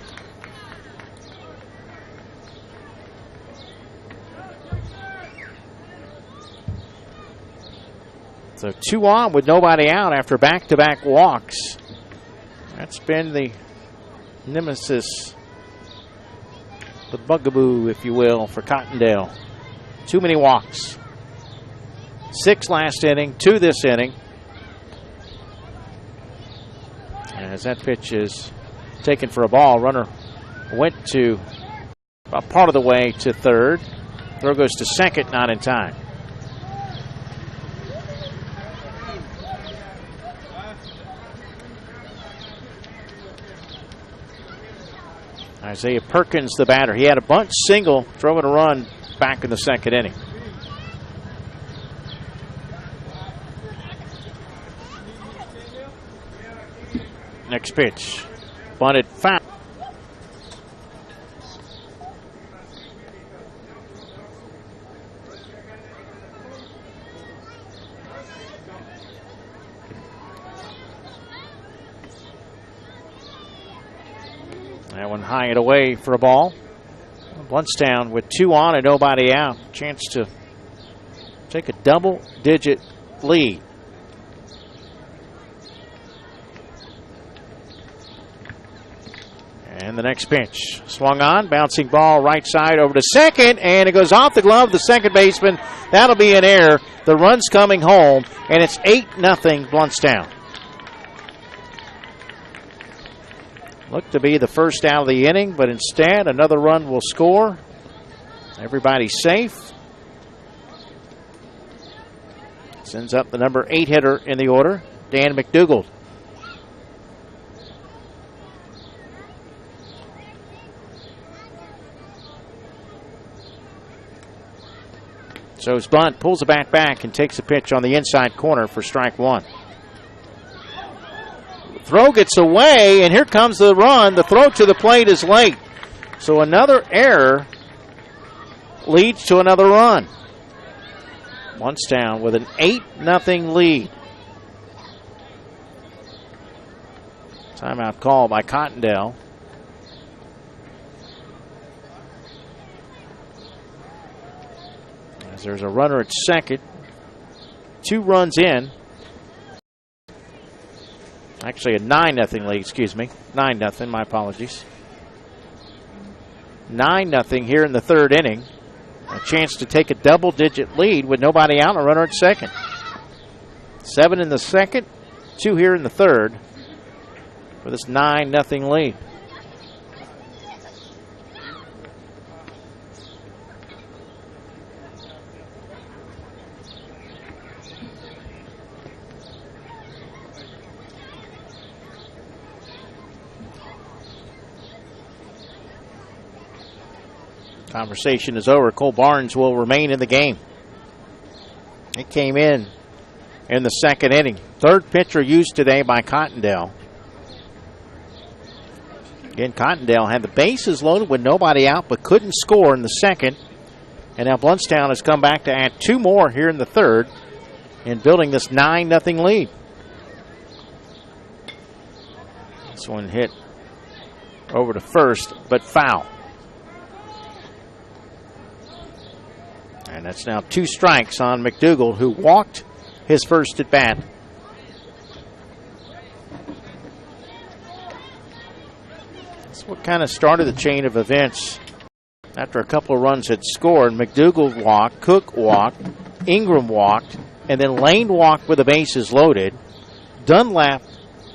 So 2 on with nobody out after back-to-back walks. That's been the nemesis, the bugaboo, if you will, for Cottondale. Too many walks. 6 last inning, 2 this inning. As that pitch is taken for a ball, runner went to about part of the way to third. Throw goes to second, not in time. Isaiah Perkins, the batter. He had a bunt single, drove in a run back in the second inning. Next pitch, bunted foul. That one high and away for a ball. Blountstown with 2 on and nobody out. Chance to take a double-digit lead. And the next pitch, swung on, bouncing ball right side over to second, and it goes off the glove of the second baseman. That'll be an error. The run's coming home, and it's 8-0 Blountstown. Looked to be the first out of the inning, but instead another run will score. Everybody's safe. Sends up the number 8 hitter in the order, Dan McDougald. So his bunt pulls the bat back and takes a pitch on the inside corner for strike 1. Throw gets away, and here comes the run. The throw to the plate is late. So another error leads to another run. Blountstown with an 8-0 lead. Timeout call by Cottondale. As there's a runner at second. 2 runs in. Actually, a 9-0 lead, excuse me. 9-0, my apologies. 9-0 here in the third inning. A chance to take a double-digit lead with nobody out and a runner at second. 7 in the second, 2 here in the third for this 9-0 lead. Conversation is over. Cole Barnes will remain in the game. He came in the second inning. Third pitcher used today by Cottondale. Again, Cottondale had the bases loaded with nobody out but couldn't score in the second. And now Blountstown has come back to add 2 more here in the third in building this 9-0 lead. This one hit over to first, but foul. And that's now 2 strikes on McDougald, who walked his first at bat. That's what kind of started the chain of events. After a couple of runs had scored, McDougald walked, Cook walked, Ingram walked, and then Lane walked with the bases loaded. Dunlap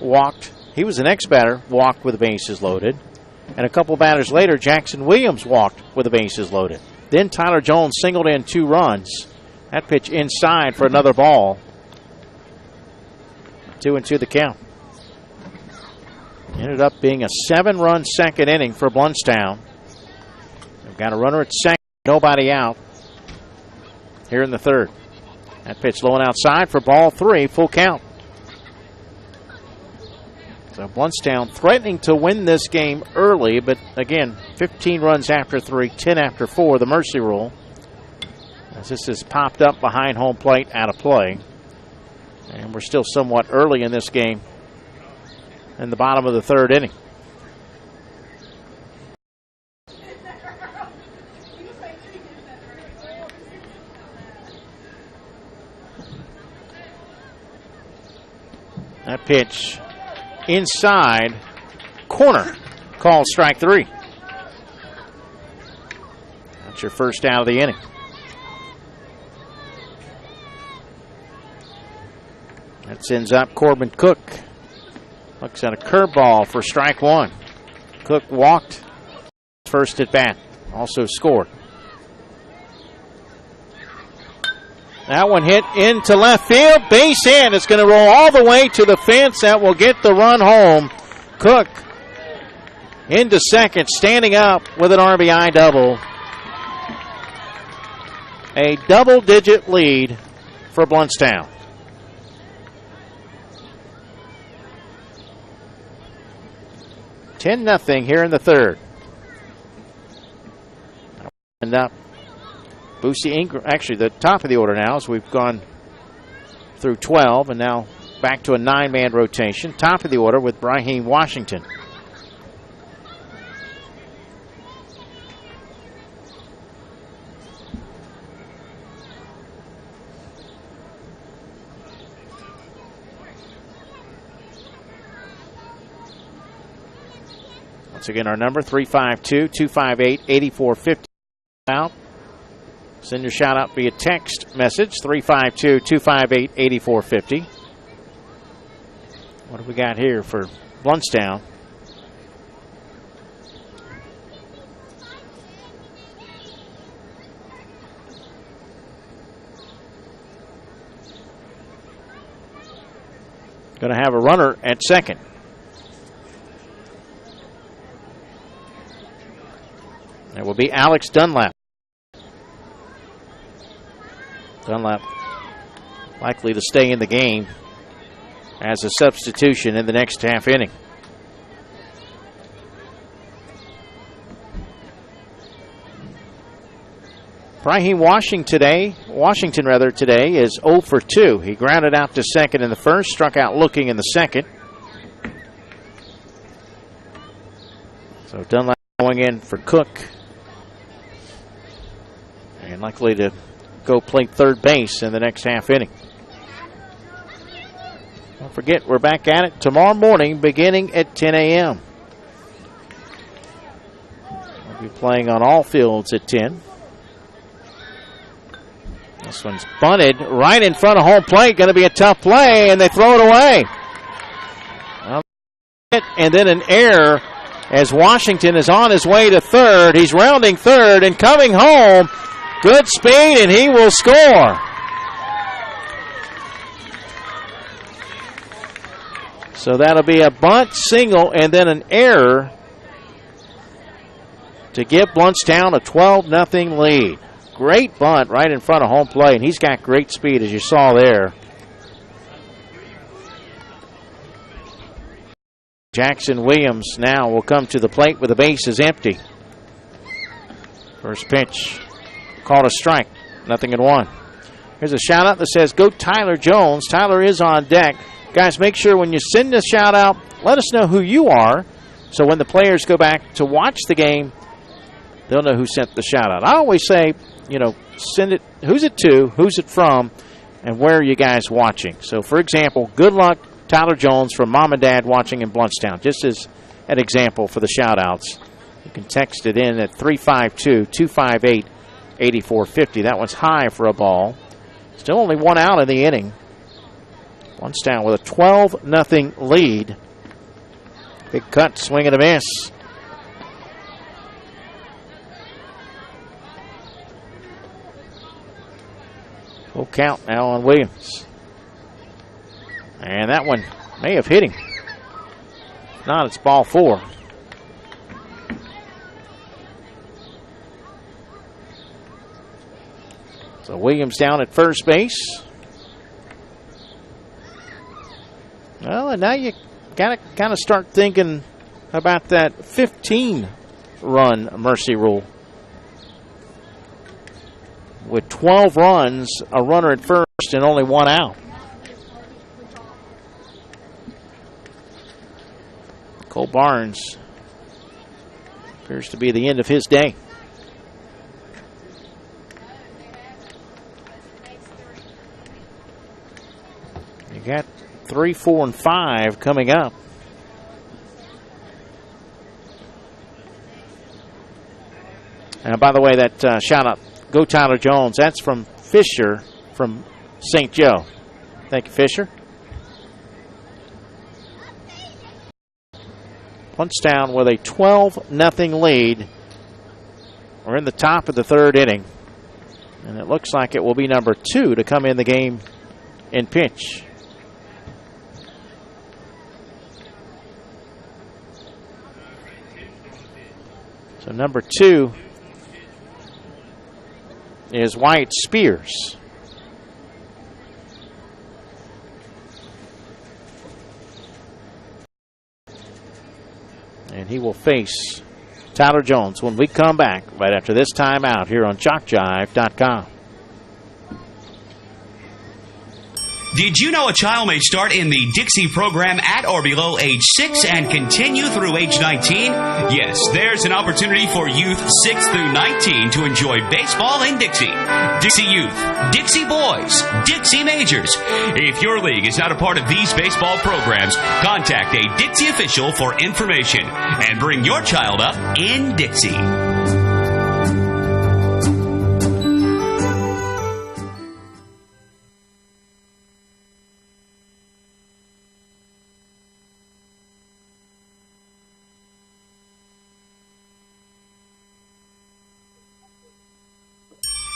walked. He was the next batter, walked with the bases loaded. And a couple batters later, Jackson Williams walked with the bases loaded. Then Tyler Jones singled in 2 runs. That pitch inside for another ball. 2-2 the count. Ended up being a 7-run second inning for Blountstown. They've got a runner at second, nobody out here in the third. That pitch low and outside for ball 3, full count. So Blountstown threatening to win this game early, but again, 15 runs after 3, 10 after 4, the mercy rule. As this has popped up behind home plate, out of play. And we're still somewhat early in this game in the bottom of the third inning. That pitch inside, corner, called strike 3. That's your first out of the inning. That sends up Corbin Cook. Looks at a curveball for strike 1. Cook walked first at bat, also scored. That one hit into left field, base hit. It's going to roll all the way to the fence. That will get the run home. Cook into second, standing up with an RBI double. A double-digit lead for Blountstown. 10-0 here in the third. And up Boosie Ingram, actually the top of the order now, as we've gone through 12 and now back to a 9-man rotation. Top of the order with Brahim Washington. Once again, our number, 352-258-8450. Out. Send your shout out via text message, 352-258-8450. What have we got here for Blountstown? Going to have a runner at second. It will be Alex Dunlap. Dunlap likely to stay in the game as a substitution in the next half inning. Brahim Washington today is 0 for 2. He grounded out to second in the first, struck out looking in the second. So Dunlap going in for Cook. And likely to go play third base in the next half inning. Don't forget, we're back at it tomorrow morning beginning at 10 a.m. We'll be playing on all fields at 10. This one's bunted right in front of home plate. Going to be a tough play, and they throw it away. And then an error as Washington is on his way to third. He's rounding third and coming home. Good speed, and he will score. So that'll be a bunt, single, and then an error to give Blountstown a 12-0 lead. Great bunt right in front of home plate, and he's got great speed, as you saw there. Jackson Williams now will come to the plate with the bases empty. First pitch. Called a strike, 0-1. Here's a shout out that says, go Tyler Jones. Tyler is on deck. Guys, make sure when you send a shout out, let us know who you are. So when the players go back to watch the game, they'll know who sent the shout out. I always say, send it, who's it to, who's it from, and where are you guys watching. So for example, good luck, Tyler Jones from Mom and Dad watching in Blountstown. Just as an example for the shout outs. You can text it in at 352-258-8450. That one's high for a ball. Still only one out in the inning. Blountstown with a 12-0 lead. Big cut, swing and a miss. Full count now on Williams. And that one may have hit him. not, it's ball 4. So Williams down at first base. Well, and now you got to kind of start thinking about that 15-run mercy rule. With 12 runs, a runner at first, and only 1 out. Cole Barnes appears to be the end of his day. You got 3, 4, and 5 coming up. And by the way, that shout out, go Tyler Jones, that's from Fisher from St. Joe. Thank you, Fisher. Blountstown with a 12-0 lead. We're in the top of the 3rd inning. And it looks like it will be number 2 to come in the game and pitch. So number 2 is Wyatt Spears. And he will face Tyler Jones when we come back right after this timeout here on JockJive.com. Did you know a child may start in the Dixie program at or below age 6 and continue through age 19? Yes, there's an opportunity for youth 6 through 19 to enjoy baseball in Dixie. Dixie Youth, Dixie Boys, Dixie Majors. If your league is not a part of these baseball programs, contact a Dixie official for information and bring your child up in Dixie.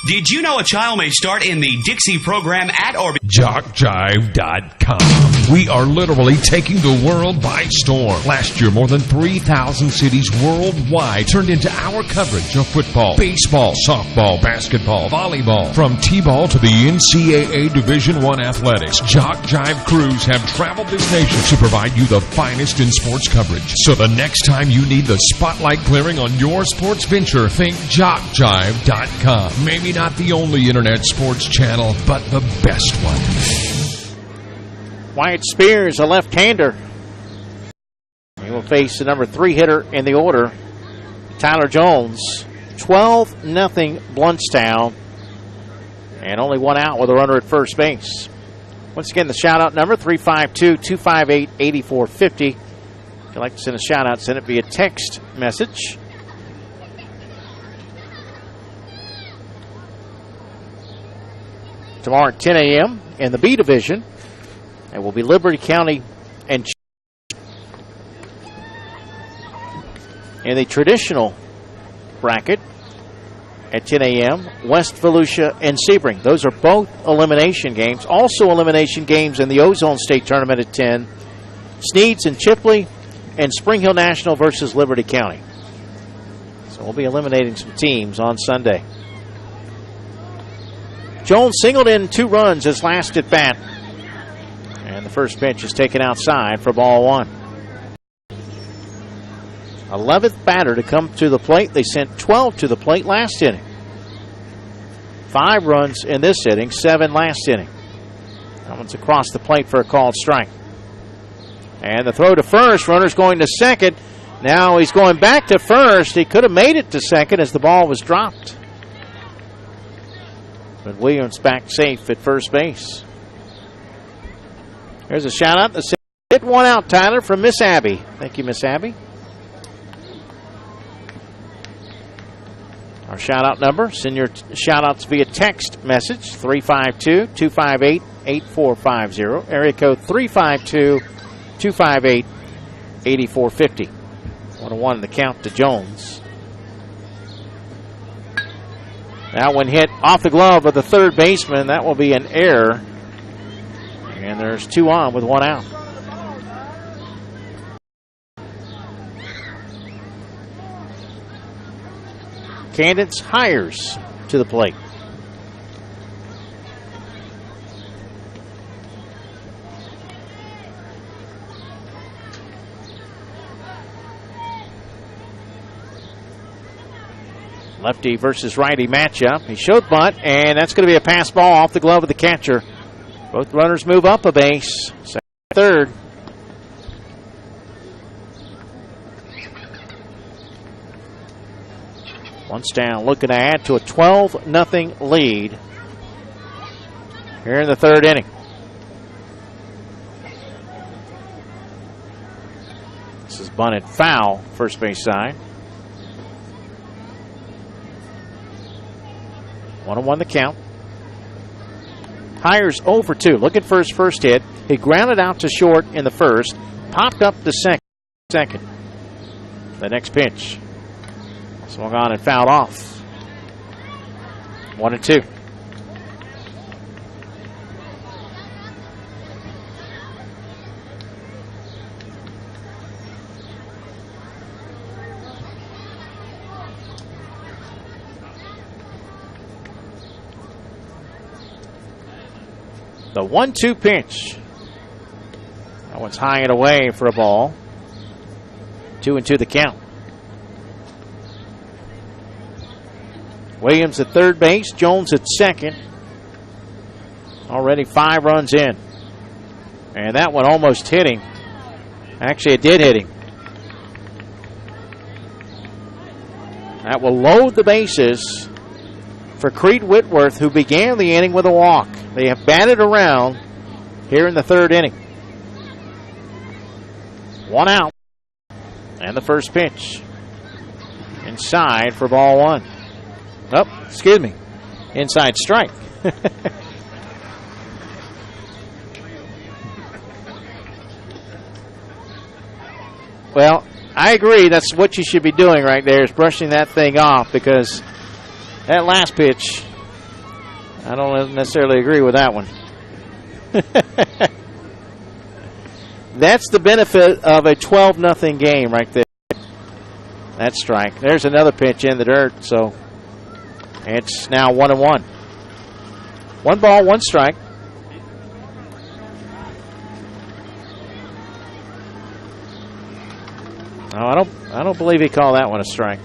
Did you know a child may start in the Dixie program at or JockJive.com. We are literally taking the world by storm. Last year, more than 3,000 cities worldwide turned into our coverage of football, baseball, softball, basketball, volleyball. From T-ball to the NCAA Division I athletics, JockJive crews have traveled this nation to provide you the finest in sports coverage. So the next time you need the spotlight clearing on your sports venture, think JockJive.com. Maybe not the only internet sports channel, but the best one. Wyatt Spears, a left-hander. He will face the number 3 hitter in the order, Tyler Jones. 12-0 Blountstown, and only 1 out with a runner at first base. Once again, the shout-out number, 352-258-8450. If you'd like to send a shout-out, send it via text message. Tomorrow at 10 a.m. in the B Division, it will be Liberty County and in the traditional bracket at 10 a.m., West Volusia and Sebring. Those are both elimination games. Also elimination games in the Ozone State Tournament at 10. Sneads and Chipley and Spring Hill National versus Liberty County. So we'll be eliminating some teams on Sunday. Jones singled in 2 runs his last at bat. And the first pitch is taken outside for ball 1. 11th batter to come to the plate. They sent 12 to the plate last inning. 5 runs in this inning, 7 last inning. That one's across the plate for a called strike. And the throw to first. Runner's going to second. Now he's going back to first. He could have made it to second as the ball was dropped. But Williams back safe at first base. Here's a shout out that said, hit 1 out, Tyler, from Miss Abby. Thank you, Miss Abby. Our shout out number, send your shout outs via text message, 352-258-8450. Area code 352-258-8450. 1-1 the count to Jones. That one hit off the glove of the third baseman. That will be an error. And there's 2 on with 1 out. Candace Hires to the plate. Lefty versus righty matchup. He showed bunt, and that's going to be a pass ball off the glove of the catcher. Both runners move up a base. Second, third. Blountstown looking to add to a 12-0 lead here in the third inning. This is bunted foul, first base side. 1-1 the count. Hires 0 for 2. Looking for his first hit. He grounded out to short in the first. Popped up to second. The next pitch. Swung on and fouled off. 1-2. The 1-2 pitch. That one's high and away for a ball. 2-2 the count. Williams at third base, Jones at second. Already 5 runs in. And that one almost hit him. Actually, it did hit him. That will load the bases for Creed Whitworth, who began the inning with a walk. They have batted around here in the third inning. 1 out. And the first pitch. Inside for ball 1. Oh, excuse me. Inside strike. Well, I agree. That's what you should be doing right there, is brushing that thing off, because that last pitch, I don't necessarily agree with that one. That's the benefit of a 12-0 game right there. That strike. There's another pitch in the dirt, so it's now 1-1. 1 ball, 1 strike. No, I don't believe he called that one a strike.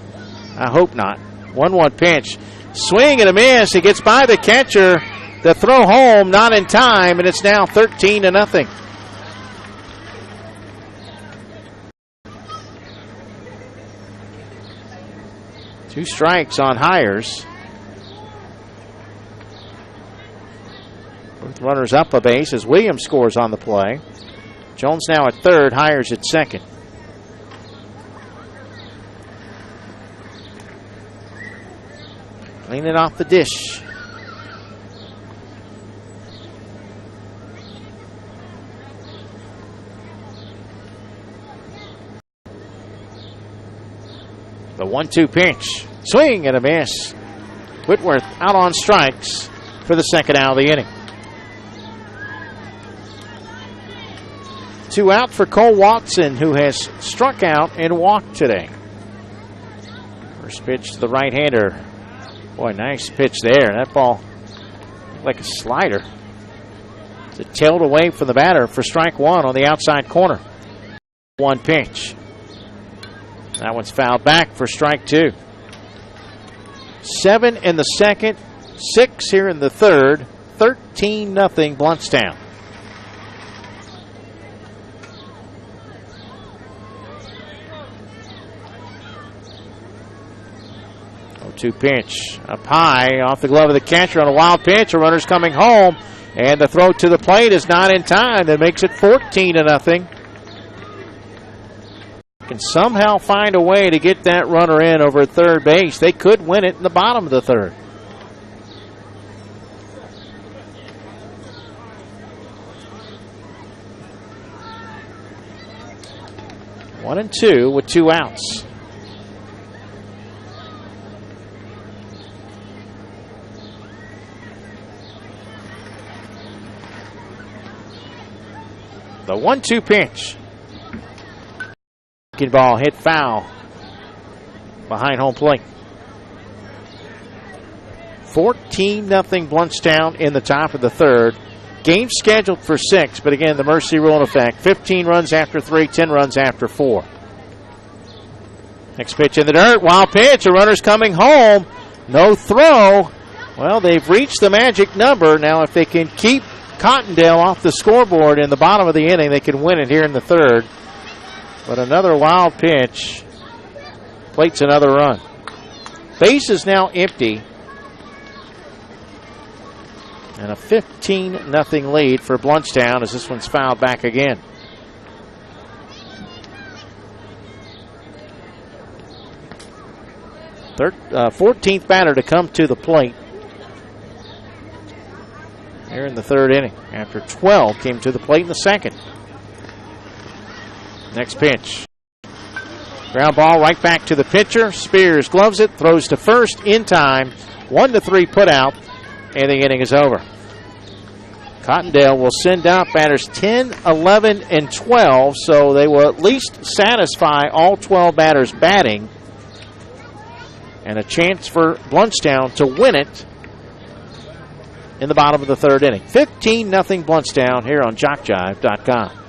I hope not. 1-1 pitch. Swing and a miss. He gets by the catcher. The throw home, not in time, and it's now 13-0. Two strikes on Hires. Both runners up a base as Williams scores on the play. Jones now at third, Hires at second. Clean it off the dish. The 1-2 pitch. Swing and a miss. Whitworth out on strikes for the second out of the inning. 2 out for Cole Watson, who has struck out and walked today. First pitch to the right-hander. Boy, nice pitch there. That ball looked like a slider. It tailed away from the batter for strike 1 on the outside corner. 1 pitch. That one's fouled back for strike 2. 7 in the second, 6 here in the third. 13-0 Blountstown. Two pitch up high off the glove of the catcher on a wild pitch. A runner's coming home, and the throw to the plate is not in time. That makes it 14-0. Can somehow find a way to get that runner in over at third base. They could win it in the bottom of the third. One and two with 2 outs. The 1-2 pitch. Ball hit foul behind home plate. 14-0 Blountstown in the top of the third. Game scheduled for 6, but again, the mercy rule in effect. 15 runs after 3, 10 runs after 4. Next pitch in the dirt, wild pitch, a runner's coming home. No throw. Well, they've reached the magic number. Now, if they can keep Cottondale off the scoreboard in the bottom of the inning, they can win it here in the third. But another wild pitch plates another run. Base is now empty. And a 15-0 lead for Blountstown as this one's fouled back again. Third, 14th batter to come to the plate here in the third inning. After 12 came to the plate in the second. Next pitch. Ground ball right back to the pitcher. Spears gloves it, throws to first in time. 1-3 put out, and the inning is over. Cottondale will send out batters 10, 11, and 12, so they will at least satisfy all 12 batters batting. And a chance for Blountstown to win it in the bottom of the third inning. 15-0 Blountstown here on JockJive.com.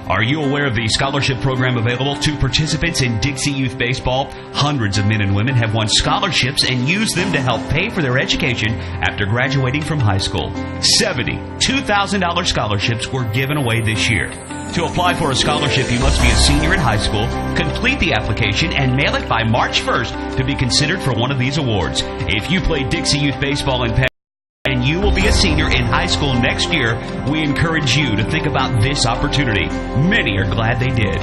Are you aware of the scholarship program available to participants in Dixie Youth Baseball? Hundreds of men and women have won scholarships and used them to help pay for their education after graduating from high school. 70 $2,000 scholarships were given away this year. To apply for a scholarship, you must be a senior in high school, complete the application, and mail it by March 1st to be considered for one of these awards. If you play Dixie Youth Baseball in and you will be a senior in high school next year, we encourage you to think about this opportunity. Many are glad they did.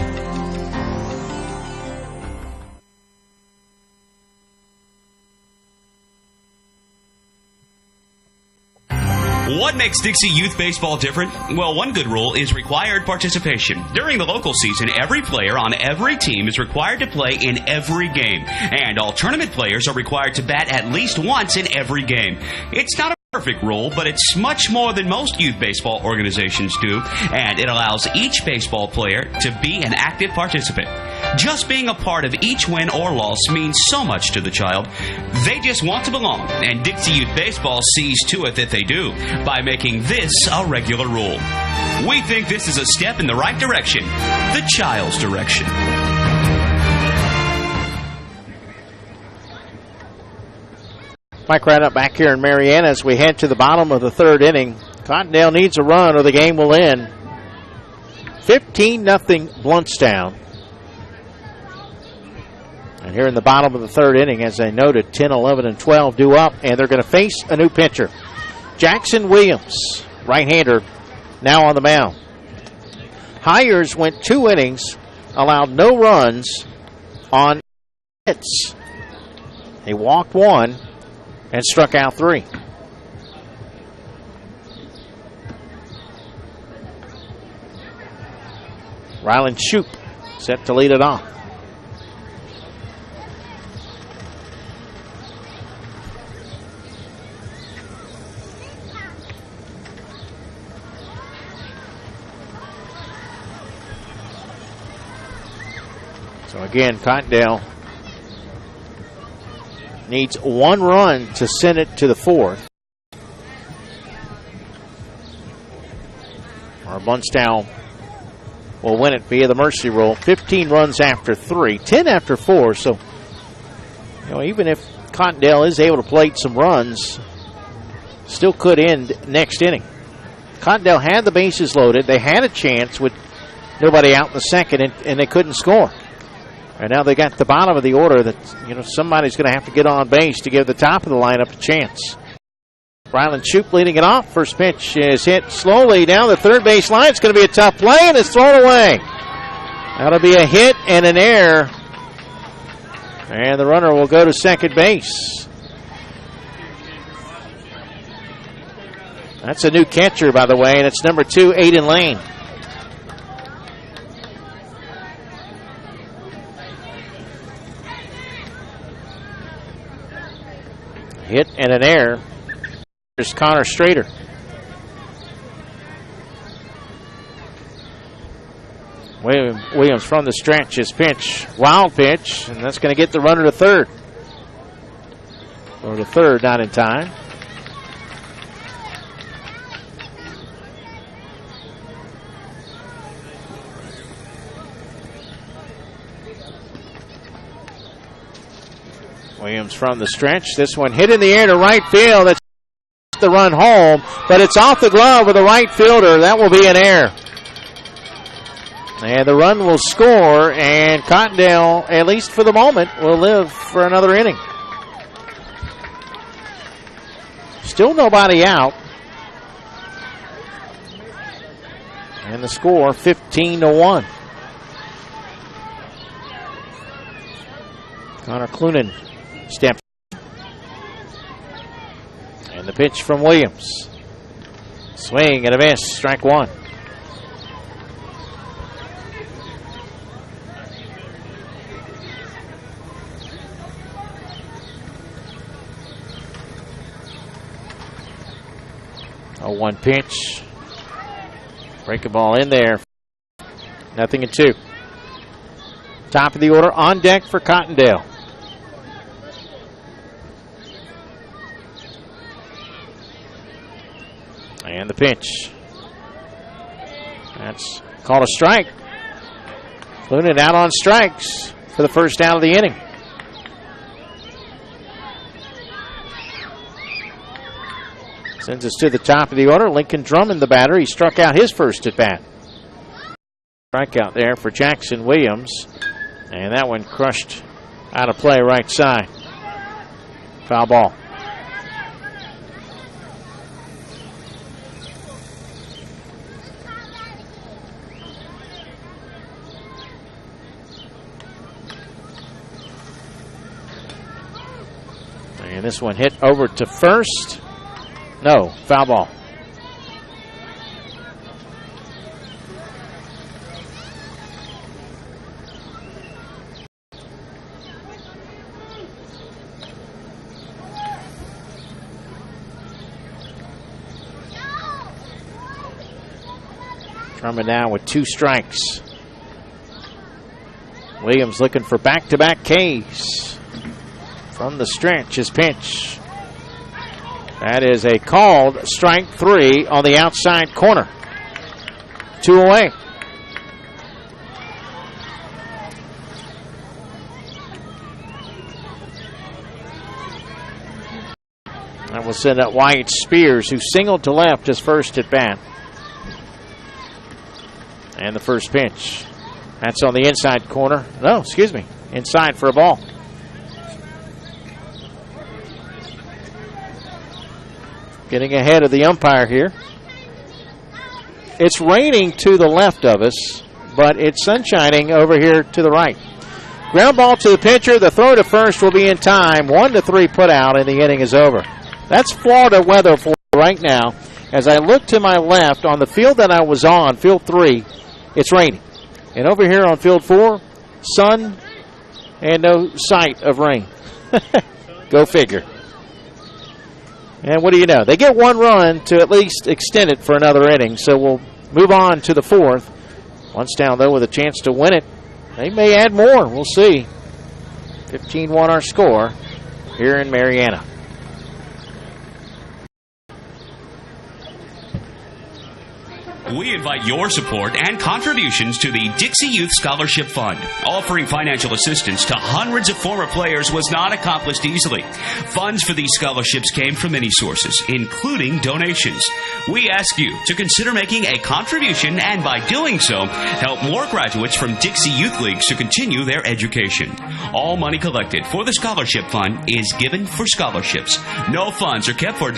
What makes Dixie Youth Baseball different? Well, one good rule is required participation. During the local season, every player on every team is required to play in every game, and all tournament players are required to bat at least once in every game. It's not a perfect rule, but it's much more than most youth baseball organizations do, and it allows each baseball player to be an active participant. Just being a part of each win or loss means so much to the child. They just want to belong, and Dixie Youth Baseball sees to it that they do by making this a regular rule. We think this is a step in the right direction, the child's direction. Mike Radnutt back here in Marianna as we head to the bottom of the third inning. Cottondale needs a run or the game will end. 15-0 Blountstown. And here in the bottom of the third inning, as I noted, 10, 11, and 12 due up, and they're going to face a new pitcher. Jackson Williams, right-hander, now on the mound. Hires went 2 innings, allowed no runs on hits. He walked 1 and struck out 3. Rylan Shoup set to lead it off. So again, Cottondale needs 1 run to send it to the 4th. Or Blountstown will win it via the mercy rule. 15 runs after 3, 10 after 4. So, even if Cottondale is able to plate some runs, still could end next inning. Cottondale had the bases loaded. They had a chance with nobody out in the second, and they couldn't score. And now they got the bottom of the order that, somebody's going to have to get on base to give the top of the lineup a chance. Rylan Shoup leading it off. First pitch is hit slowly down the third base line. It's going to be a tough play, and it's thrown away. That'll be a hit and an error. And the runner will go to second base. That's a new catcher, by the way, and it's number 2, Aiden Lane. Hit and an error. Here's Connor Strader. Williams from the stretch. His pitch, wild pitch, and that's going to get the runner to third. Or to third, not in time. Williams from the stretch. This one hit in the air to right field. That's the run home, but it's off the glove of the right fielder. That will be an error. And the run will score, and Cottondale, at least for the moment, will live for another inning. Still nobody out. And the score, 15-1. Connor Clunan steps. And the pitch from Williams. Swing and a miss, strike one. A 1 pitch. Breaking ball in there. 0-2. Top of the order on deck for Cottondale. And the pitch. That's called a strike. Clunan out on strikes for the first out of the inning. Sends us to the top of the order. Lincoln Drummond, the batter. He struck out his first at bat. Strikeout there for Jackson Williams. And that one crushed out of play right side. Foul ball. And this one hit over to first. No, foul ball. Drummond now with 2 strikes. Williams looking for back-to-back Ks. From the stretch, his pitch. That is a called strike 3 on the outside corner. 2 away. That will send up Wyatt Spears, who singled to left his first at bat. And the first pitch. That's on the inside corner. No, excuse me. Inside for a ball. Getting ahead of the umpire here. It's raining to the left of us, but it's sunshining over here to the right. Ground ball to the pitcher. The throw to first will be in time. 1-3 put out, and the inning is over. That's Florida weather for right now. As I look to my left on the field that I was on, field 3, it's raining. And over here on field 4, sun and no sight of rain. Go figure. And what do you know? They get 1 run to at least extend it for another inning. So we'll move on to the 4th. Blountstown, though, with a chance to win it. They may add more. We'll see. 15-1 our score here in Marianna. We invite your support and contributions to the Dixie Youth Scholarship Fund. Offering financial assistance to hundreds of former players was not accomplished easily. Funds for these scholarships came from many sources, including donations. We ask you to consider making a contribution and by doing so, help more graduates from Dixie Youth Leagues to continue their education. All money collected for the Scholarship Fund is given for scholarships. No funds are kept for.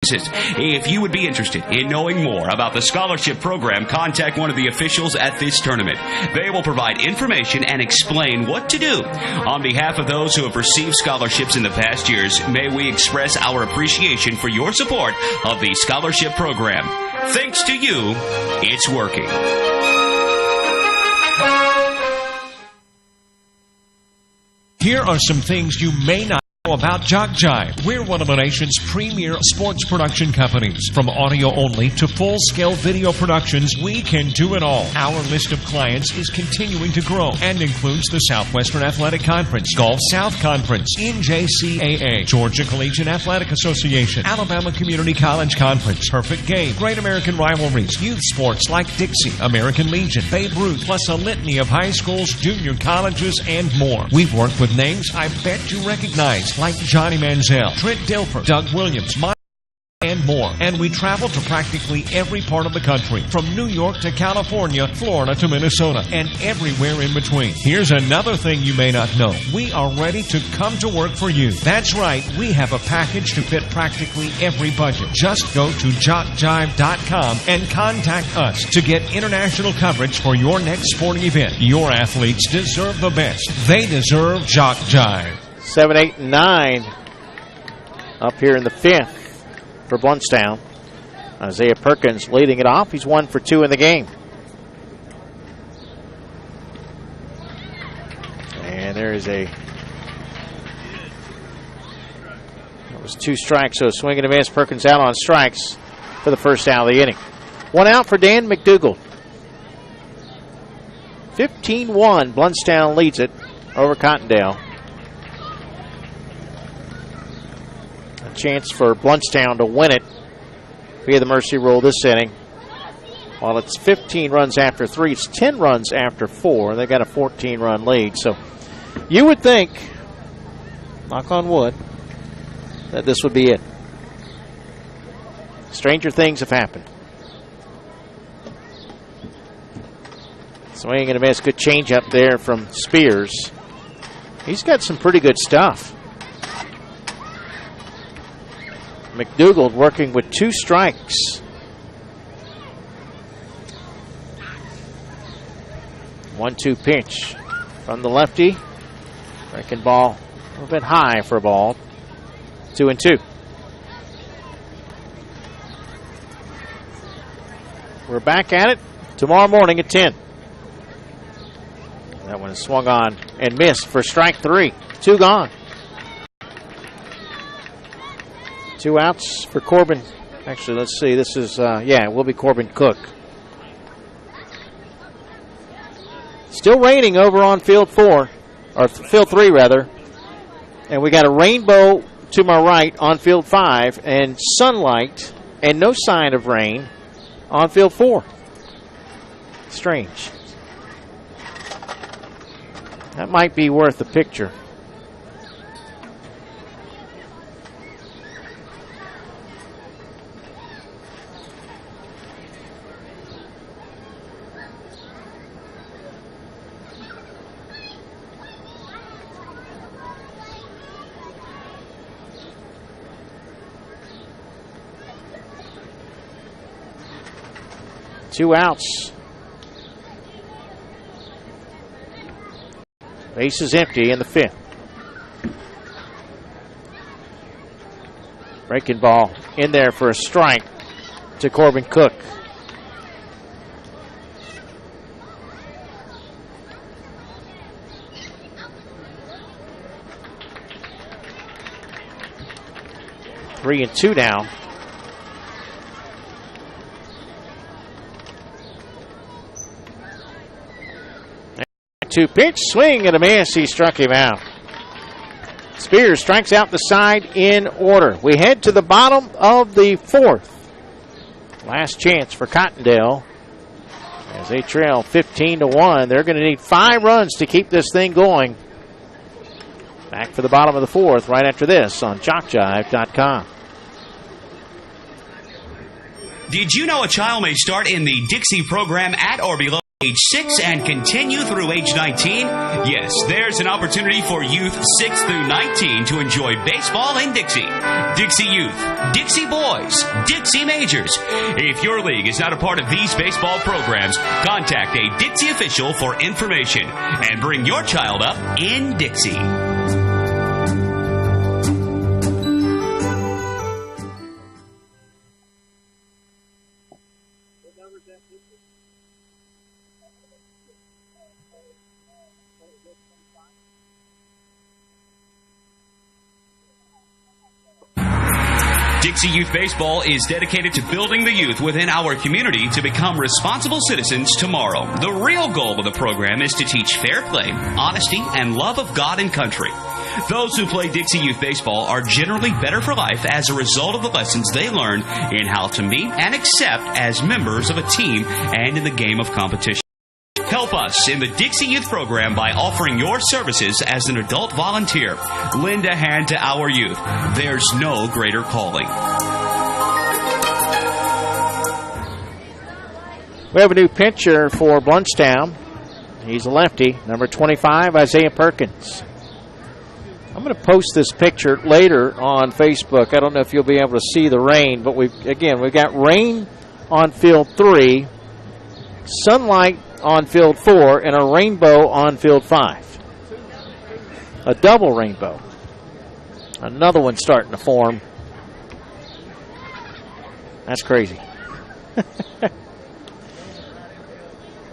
If you would be interested in knowing more about the scholarship program, contact one of the officials at this tournament. They will provide information and explain what to do. On behalf of those who have received scholarships in the past years, may we express our appreciation for your support of the scholarship program. Thanks to you, it's working. Here are some things you may not About JockJive. We're one of the nation's premier sports production companies. From audio only to full-scale video productions, we can do it all. Our list of clients is continuing to grow and includes the Southwestern Athletic Conference, Gulf South Conference, NJCAA, Georgia Collegiate Athletic Association, Alabama Community College Conference, Perfect Game, Great American Rivalries, youth sports like Dixie, American Legion, Babe Ruth, plus a litany of high schools, junior colleges, and more. We've worked with names I bet you recognize, like Johnny Manziel, Trent Dilfer, Doug Williams, and more. And we travel to practically every part of the country, from New York to California, Florida to Minnesota, and everywhere in between. Here's another thing you may not know. We are ready to come to work for you. That's right. We have a package to fit practically every budget. Just go to JockJive.com and contact us to get international coverage for your next sporting event. Your athletes deserve the best. They deserve JockJive. 7, 8, and 9 up here in the 5th for Blountstown. Isaiah Perkins leading it off. He's 1 for 2 in the game. And there is that was 2 strikes, so swing and a miss. Perkins out on strikes for the first out of the inning. 1 out for Dan McDougald. 15-1, Blountstown leads it over Cottondale. Chance for Blountstown to win it via the mercy rule this inning. While it's 15 runs after 3, it's 10 runs after 4. They got a 14-run lead. So you would think, knock on wood, that this would be it. Stranger things have happened. Swing and a miss. Good change up there from Spears. He's got some pretty good stuff. McDougald working with 2 strikes. One-two pitch from the lefty. Breaking ball a little bit high for a ball. 2-2. We're back at it tomorrow morning at 10. That one is swung on and missed for strike 3. 2 gone. 2 outs for Corbin. Actually, let's see. This is, it will be Corbin Cook. Still raining over on field 4, or field 3 rather. And we got a rainbow to my right on field 5 and sunlight and no sign of rain on field 4. Strange. That might be worth a picture. Two outs. Base is empty in the 5th. Breaking ball in there for a strike to Corbin Cook. 3-2 now. 2 pitch, swing and a miss. He struck him out. Spears strikes out the side in order. We head to the bottom of the 4th. Last chance for Cottondale as they trail 15-1. They're going to need 5 runs to keep this thing going. Back for the bottom of the 4th right after this on JockJive.com. Did you know a child may start in the Dixie program at or below age 6 and continue through age 19? Yes, there's an opportunity for youth 6 through 19 to enjoy baseball in Dixie. Dixie Youth, Dixie Boys, Dixie Majors. If your league is not a part of these baseball programs, contact a Dixie official for information and bring your child up in Dixie. Dixie Youth Baseball is dedicated to building the youth within our community to become responsible citizens tomorrow. The real goal of the program is to teach fair play, honesty, and love of God and country. Those who play Dixie Youth Baseball are generally better for life as a result of the lessons they learn in how to meet and accept as members of a team and in the game of competition. Help us in the Dixie Youth program by offering your services as an adult volunteer. Lend a hand to our youth. There's no greater calling. We have a new pitcher for Blountstown. He's a lefty, number 25, Isaiah Perkins. I'm going to post this picture later on Facebook. I don't know if you'll be able to see the rain, but we've got rain on field 3, sunlight on field 4, and a rainbow on field 5. A double rainbow. Another one starting to form. That's crazy.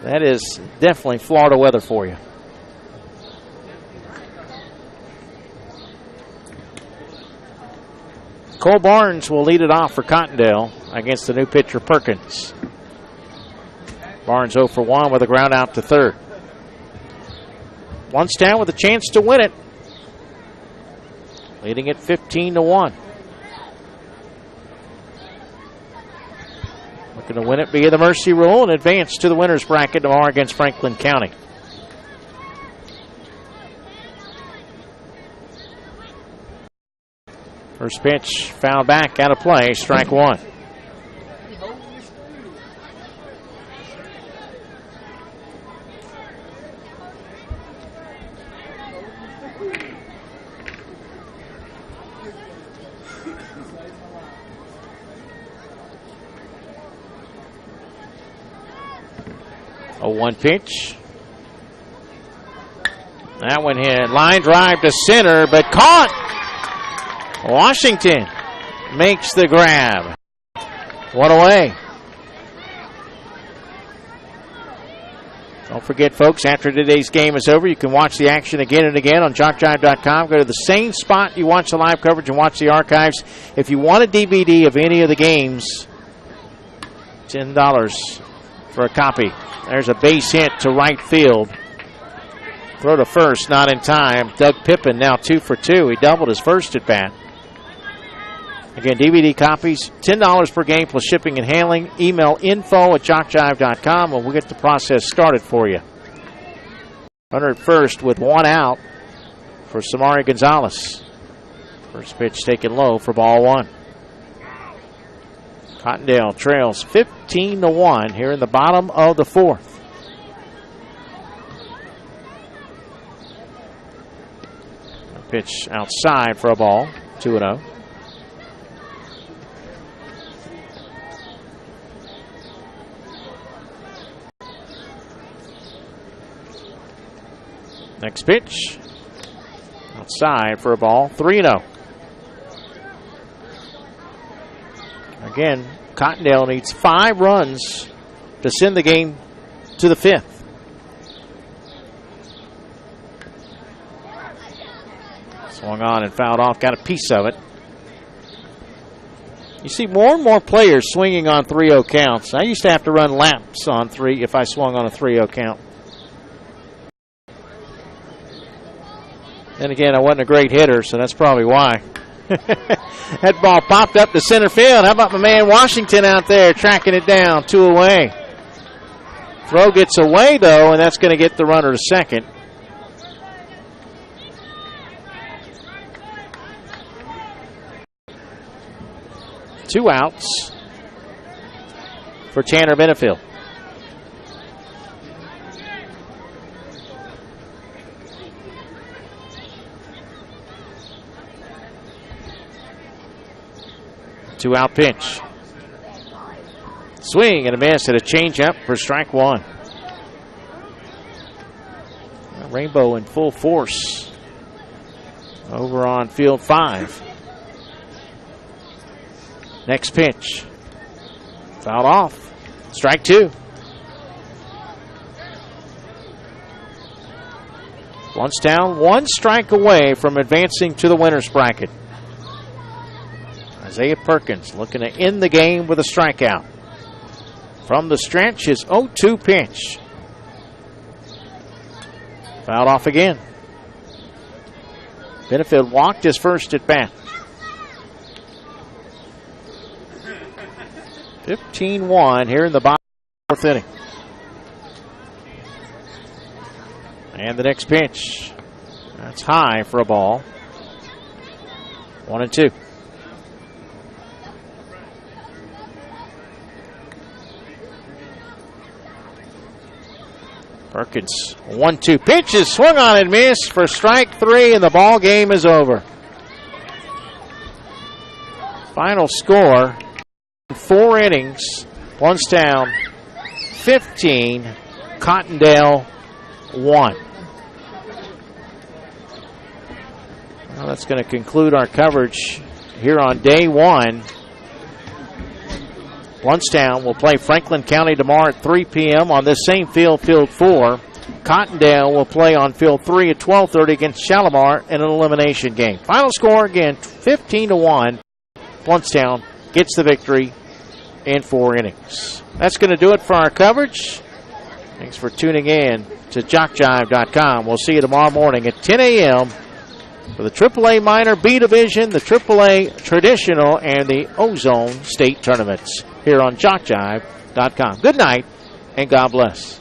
That is definitely Florida weather for you. Cole Barnes will lead it off for Cottondale against the new pitcher Perkins. Barnes 0 for 1 with a ground out to third. Blountstown with a chance to win it. Leading it 15-1. Looking to win it via the mercy rule and advance to the winner's bracket tomorrow against Franklin County. First pitch fouled back, out of play, strike one. A 1 pitch. That one hit. Line drive to center, but caught. Washington makes the grab. One away. Don't forget, folks, after today's game is over, you can watch the action again and again on JockJive.com. Go to the same spot you watch the live coverage and watch the archives. If you want a DVD of any of the games, $10 for a copy. There's a base hit to right field. Throw to first, not in time. Doug Pippin now 2 for 2. He doubled his first at bat. Again, DVD copies, $10 per game plus shipping and handling. Email info@jockjive.com and we'll get the process started for you. Runner at first with 1 out for Samari Gonzalez. First pitch taken low for ball 1. Cottondale trails 15-1 here in the bottom of the 4th. Pitch outside for a ball, 2-0. Next pitch, outside for a ball, 3-0. Again, Cottondale needs 5 runs to send the game to the 5th. Swung on and fouled off, got a piece of it. You see more and more players swinging on 3-0 counts. I used to have to run laps on 3 if I swung on a 3-0 count. Then again, I wasn't a great hitter, so that's probably why. That ball popped up to center field. How about my man Washington out there tracking it down, 2 away. Throw gets away, though, and that's going to get the runner to second. Two outs for Tanner Benefield. Two-out pitch. Swing and a miss at a changeup for strike 1. Rainbow in full force over on field 5. Next pitch. Fouled off. Strike 2. Blountstown 1 strike away from advancing to the winner's bracket. Isaiah Perkins looking to end the game with a strikeout. From the stretch, his 0-2 pitch. Fouled off again. Benefield walked his first at bat. 15-1 here in the bottom of the 4th inning. And the next pitch. That's high for a ball. 1-2. Perkins, 1-2 pitch is swung on and missed for strike 3, and the ball game is over. Final score, 4 innings, Blountstown 15, Cottondale 1. Well, that's going to conclude our coverage here on day 1. Blountstown will play Franklin County tomorrow at 3 p.m. on this same field, Field 4. Cottondale will play on Field 3 at 12:30 against Shalimar in an elimination game. Final score, again, 15-1. Blountstown gets the victory in 4 innings. That's going to do it for our coverage. Thanks for tuning in to JockJive.com. We'll see you tomorrow morning at 10 a.m. for the AAA Minor B Division, the AAA Traditional, and the Ozone State Tournaments here on JockJive.com. Good night, and God bless.